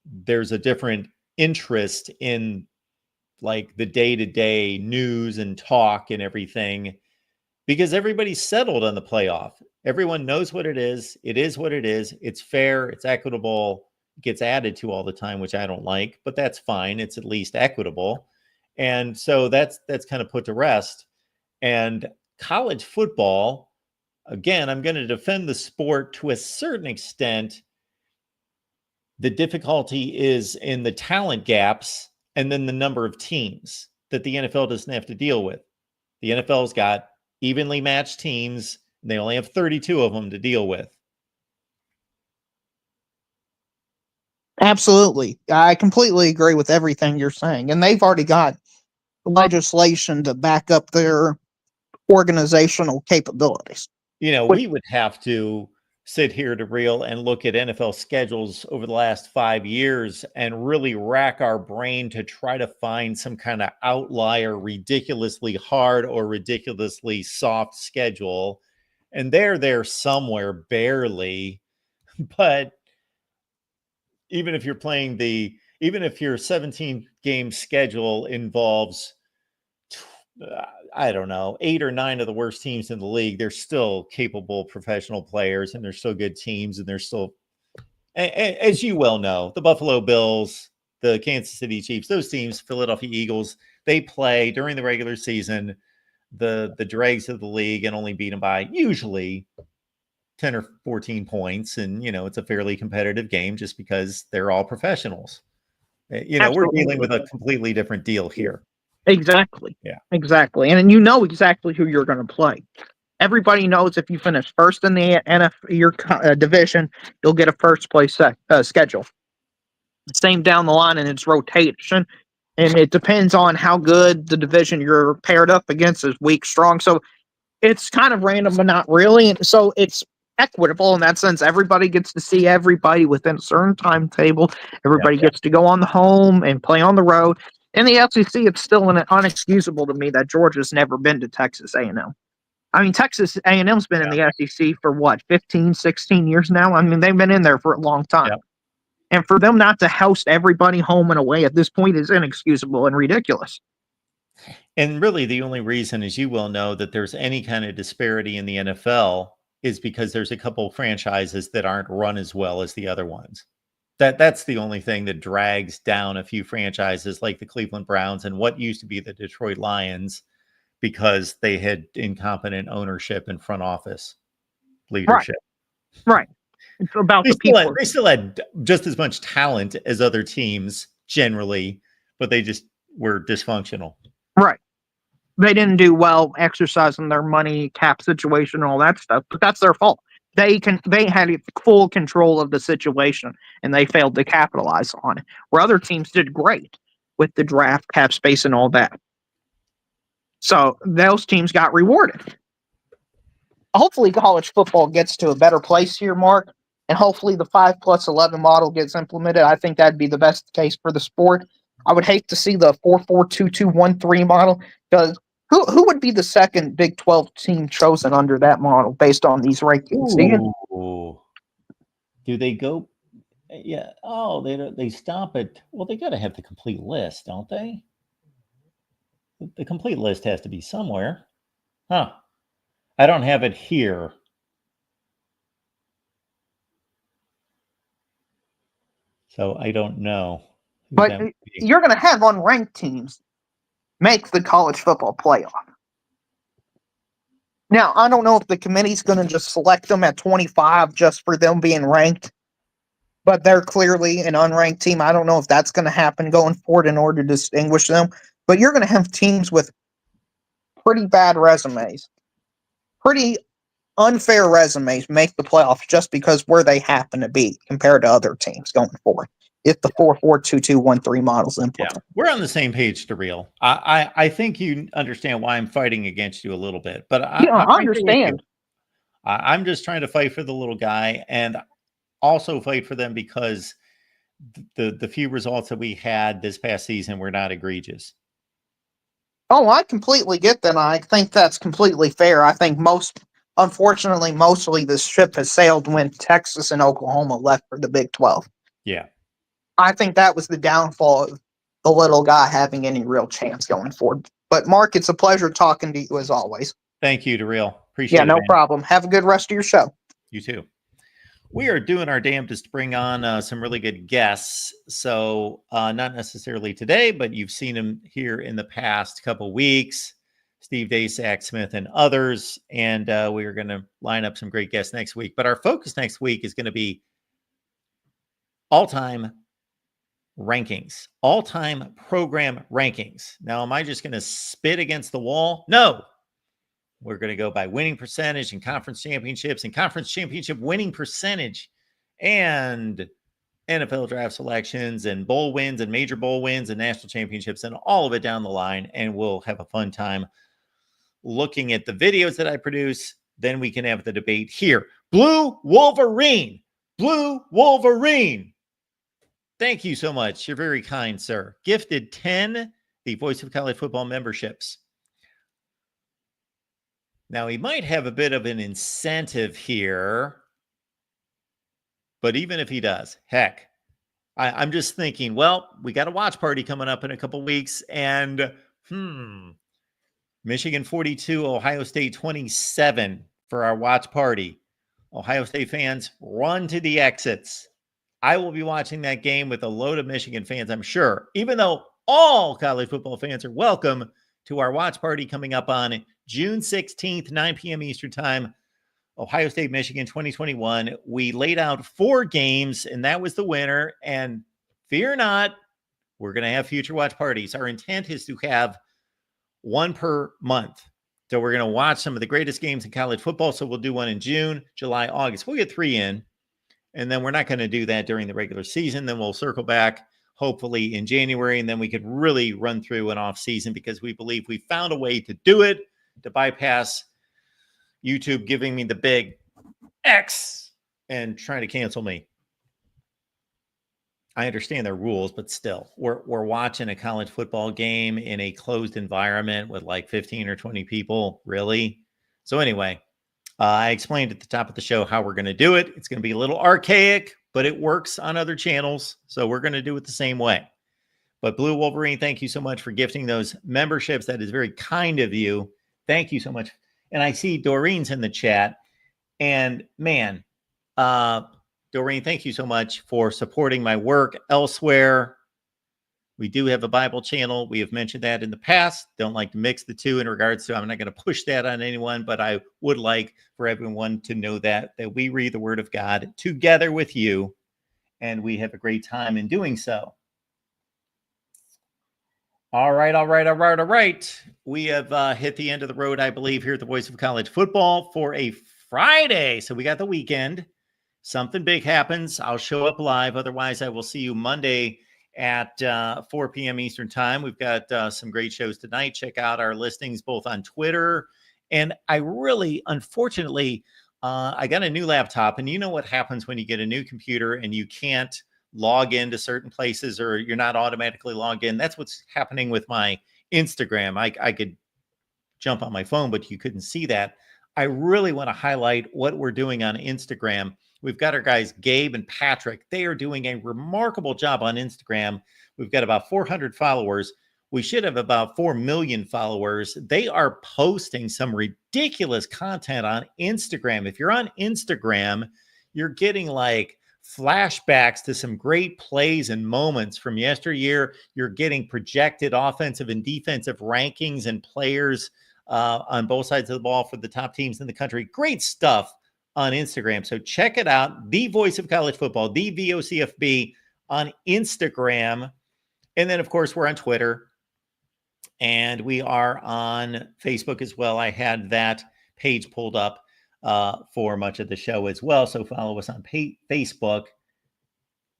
there's a different interest in like the day-to-day news and talk and everything, because everybody's settled on the playoff. Everyone knows what it is. It is what it is. It's fair. It's equitable. It gets added to all the time, which I don't like, but that's fine. It's at least equitable. And so that's kind of put to rest. And college football, again, I'm going to defend the sport to a certain extent. The difficulty is in the talent gaps and then the number of teams that the NFL doesn't have to deal with. The NFL's got evenly matched teams, and they only have 32 of them to deal with. Absolutely. I completely agree with everything you're saying. And they've already got legislation to back up their organizational capabilities. You know, we would have to sit here to reel and look at NFL schedules over the last 5 years and really rack our brain to try to find some kind of outlier, ridiculously hard or ridiculously soft schedule. And they're there somewhere, barely. But even if you're playing even if your 17 game schedule involves I don't know, 8 or 9 of the worst teams in the league, they're still capable professional players, and they're still good teams, and they're still, as you well know, the Buffalo Bills, the Kansas City Chiefs, those teams, Philadelphia Eagles, they play during the regular season the dregs of the league and only beat them by usually 10 or 14 points. And, you know, it's a fairly competitive game just because they're all professionals. You know, Absolutely. we're dealing with a completely different deal here. Exactly. Yeah. Exactly. And you know exactly who you're going to play. Everybody knows if you finish first in the your division, you'll get a first place schedule. Same down the line, and it's rotation. And it depends on how good the division you're paired up against is, weak, strong. So it's kind of random, but not really. And so it's equitable in that sense. Everybody gets to see everybody within a certain timetable. Everybody gets to go on the home and play on the road. In the SEC, it's still unexcusable to me that Georgia's never been to Texas A&M. I mean, Texas A&M's been in the SEC for what, 15, 16 years now? I mean, they've been in there for a long time. And for them not to host everybody home and away at this point is inexcusable and ridiculous. And really, the only reason, as you well know, that there's any kind of disparity in the NFL is because there's a couple of franchises that aren't run as well as the other ones. That's the only thing that drags down a few franchises like the Cleveland Browns and what used to be the Detroit Lions, because they had incompetent ownership and front office leadership. Right. It's about the people. They still had just as much talent as other teams generally, but they just were dysfunctional. Right. They didn't do well exercising their money cap situation and all that stuff, but that's their fault. They had full control of the situation, and they failed to capitalize on it. Where other teams did great with the draft, cap space, and all that. So those teams got rewarded. Hopefully, college football gets to a better place here, Mark, and hopefully the 5+11 model gets implemented. I think that'd be the best case for the sport. I would hate to see the 4-4-2-2-1-3 model, because who would be the second Big 12 team chosen under that model based on these rankings? Do they go? Yeah. Oh, they stop it. Well, they got to have the complete list, don't they? The complete list has to be somewhere. Huh. I don't have it here. So I don't know. But you're going to have unranked teams. make the college football playoff. Now, I don't know if the committee's going to just select them at 25 just for them being ranked, but they're clearly an unranked team. I don't know if that's going to happen going forward in order to distinguish them, but you're going to have teams with pretty bad resumes, pretty unfair resumes make the playoffs just because where they happen to be compared to other teams going forward. If the 4-4-2-2-1-3 models implement. Yeah, we're on the same page, Daryl. I think you understand why I'm fighting against you a little bit, but I understand. I'm just trying to fight for the little guy and also fight for them because the few results that we had this past season were not egregious. Oh, I completely get that. I think that's completely fair. I think unfortunately, mostly this ship has sailed when Texas and Oklahoma left for the Big 12. Yeah. I think that was the downfall of the little guy having any real chance going forward. But Mark, it's a pleasure talking to you as always. Thank you, Daryl. Appreciate it. Yeah, no man. problem. Have a good rest of your show. You too. We are doing our damnedest to bring on some really good guests. So not necessarily today, but you've seen them here in the past couple weeks. Steve Day, Zach Smith, and others. And we are going to line up some great guests next week. But our focus next week is going to be all-time rankings, all-time program rankings. Now, am I just going to spit against the wall? No. We're going to go by winning percentage and conference championships and conference championship winning percentage and NFL draft selections and bowl wins and major bowl wins and national championships and all of it down the line. And we'll have a fun time looking at the videos that I produce. Then we can have the debate here. Blue Wolverine. Blue Wolverine. Thank you so much. You're very kind, sir. Gifted 10 the Voice of College Football memberships. Now, he might have a bit of an incentive here, but even if he does, heck, I'm just thinking, well, we got a watch party coming up in a couple weeks, and Michigan 42, Ohio State 27 for our watch party. Ohio State fans, run to the exits. I will be watching that game with a load of Michigan fans, I'm sure, even though all college football fans are welcome to our watch party coming up on June 16th, 9 p.m. Eastern Time, Ohio State, Michigan 2021. We laid out 4 games, and that was the winner. And fear not, we're going to have future watch parties. Our intent is to have one per month. So we're going to watch some of the greatest games in college football. So we'll do one in June, July, August. We'll get 3 in. And then we're not going to do that during the regular season. Then we'll circle back, hopefully in January. And then we could really run through an off season because we believe we found a way to do it, to bypass YouTube giving me the big X and trying to cancel me. I understand their rules, but still, we're watching a college football game in a closed environment with like 15 or 20 people. Really? So anyway, I explained at the top of the show how we're going to do it. It's going to be a little archaic, but it works on other channels. So we're going to do it the same way. But Blue Wolverine, thank you so much for gifting those memberships. That is very kind of you. Thank you so much. And I see Doreen's in the chat. And man, Doreen, thank you so much for supporting my work elsewhere. We do have a Bible channel. We have mentioned that in the past. Don't like to mix the two in regards to, I'm not going to push that on anyone, but I would like for everyone to know that we read the Word of God together with you, and we have a great time in doing so. All right. We have hit the end of the road, I believe, here at the Voice of College Football for a Friday. So we got the weekend. Something big happens, I'll show up live. Otherwise, I will see you Monday at 4 p.m. Eastern Time. We've got some great shows tonight. Check out our listings both on Twitter. And I really, unfortunately, I got a new laptop. And you know what happens when you get a new computer and you can't log into certain places or you're not automatically logged in. That's what's happening with my Instagram. I could jump on my phone, but you couldn't see that. I really want to highlight what we're doing on Instagram. We've got our guys, Gabe and Patrick. They are doing a remarkable job on Instagram. We've got about 400 followers. We should have about 4 million followers. They are posting some ridiculous content on Instagram. If you're on Instagram, you're getting like flashbacks to some great plays and moments from yesteryear. You're getting projected offensive and defensive rankings and players on both sides of the ball for the top teams in the country. Great stuff on Instagram. So check it out. The Voice of College Football, the VOCFB on Instagram. And then, of course, we're on Twitter. And we are on Facebook as well. I had that page pulled up for much of the show as well. So follow us on Facebook.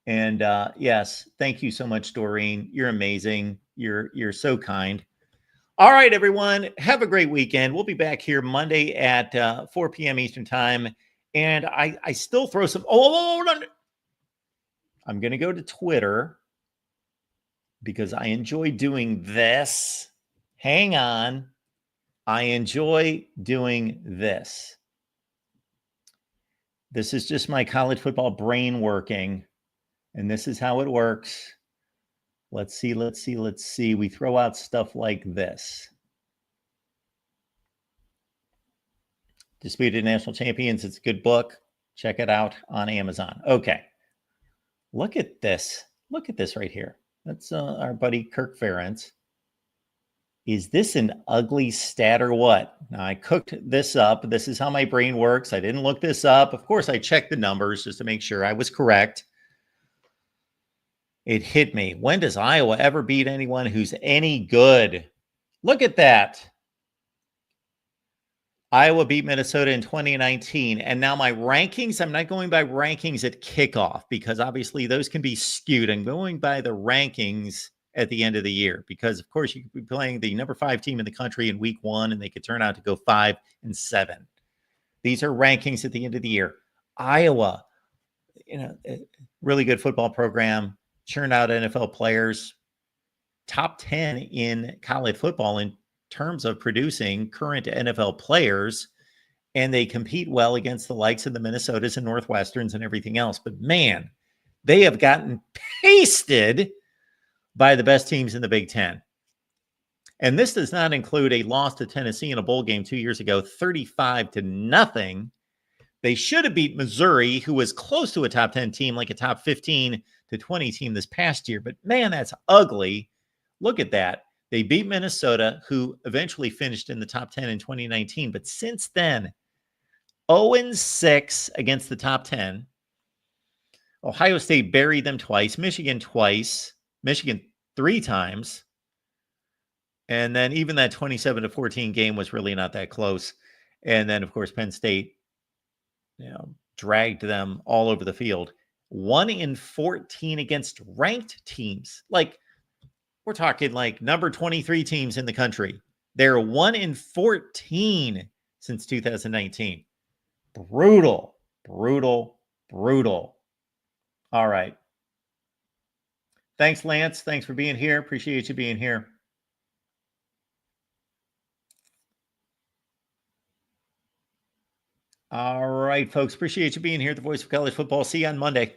And yes, thank you so much, Doreen. You're amazing. You're so kind. All right, everyone. Have a great weekend. We'll be back here Monday at 4 p.m. Eastern time. And I still throw some. Oh, no. I'm going to go to Twitter because I enjoy doing this. Hang on. I enjoy doing this. This is just my college football brain working. And this is how it works. Let's see. We throw out stuff like this. Disputed National Champions. It's a good book. Check it out on Amazon. Okay. Look at this. Look at this right here. That's our buddy Kirk Ferentz. Is this an ugly stat or what? Now, I cooked this up. This is how my brain works. I didn't look this up. Of course, I checked the numbers just to make sure I was correct. It hit me. When does Iowa ever beat anyone who's any good? Look at that. Iowa beat Minnesota in 2019. And now my rankings, I'm not going by rankings at kickoff because obviously those can be skewed. I'm going by the rankings at the end of the year because, of course, you could be playing the number 5 team in the country in week 1 and they could turn out to go 5-7. These are rankings at the end of the year. Iowa, really good football program, churned out NFL players, top 10 in college football in terms of producing current NFL players, and they compete well against the likes of the Minnesotas and Northwesterns and everything else. But man, they have gotten pasted by the best teams in the Big Ten. And this does not include a loss to Tennessee in a bowl game 2 years ago, 35-0. They should have beat Missouri, who was close to a top 10 team, like a top 15 to 20 team this past year. But man, that's ugly. Look at that. They beat Minnesota, who eventually finished in the top 10 in 2019. But since then, 0-6 against the top 10. Ohio State buried them twice, Michigan twice, Michigan 3 times. And then even that 27-14 game was really not that close. And then, of course, Penn State, dragged them all over the field. 1-14 against ranked teams. Like, we're talking like number 23 teams in the country. They're 1-14 since 2019. Brutal. All right. Thanks, Lance. Thanks for being here. Appreciate you being here. All right, folks. Appreciate you being here at the Voice of College Football. See you on Monday.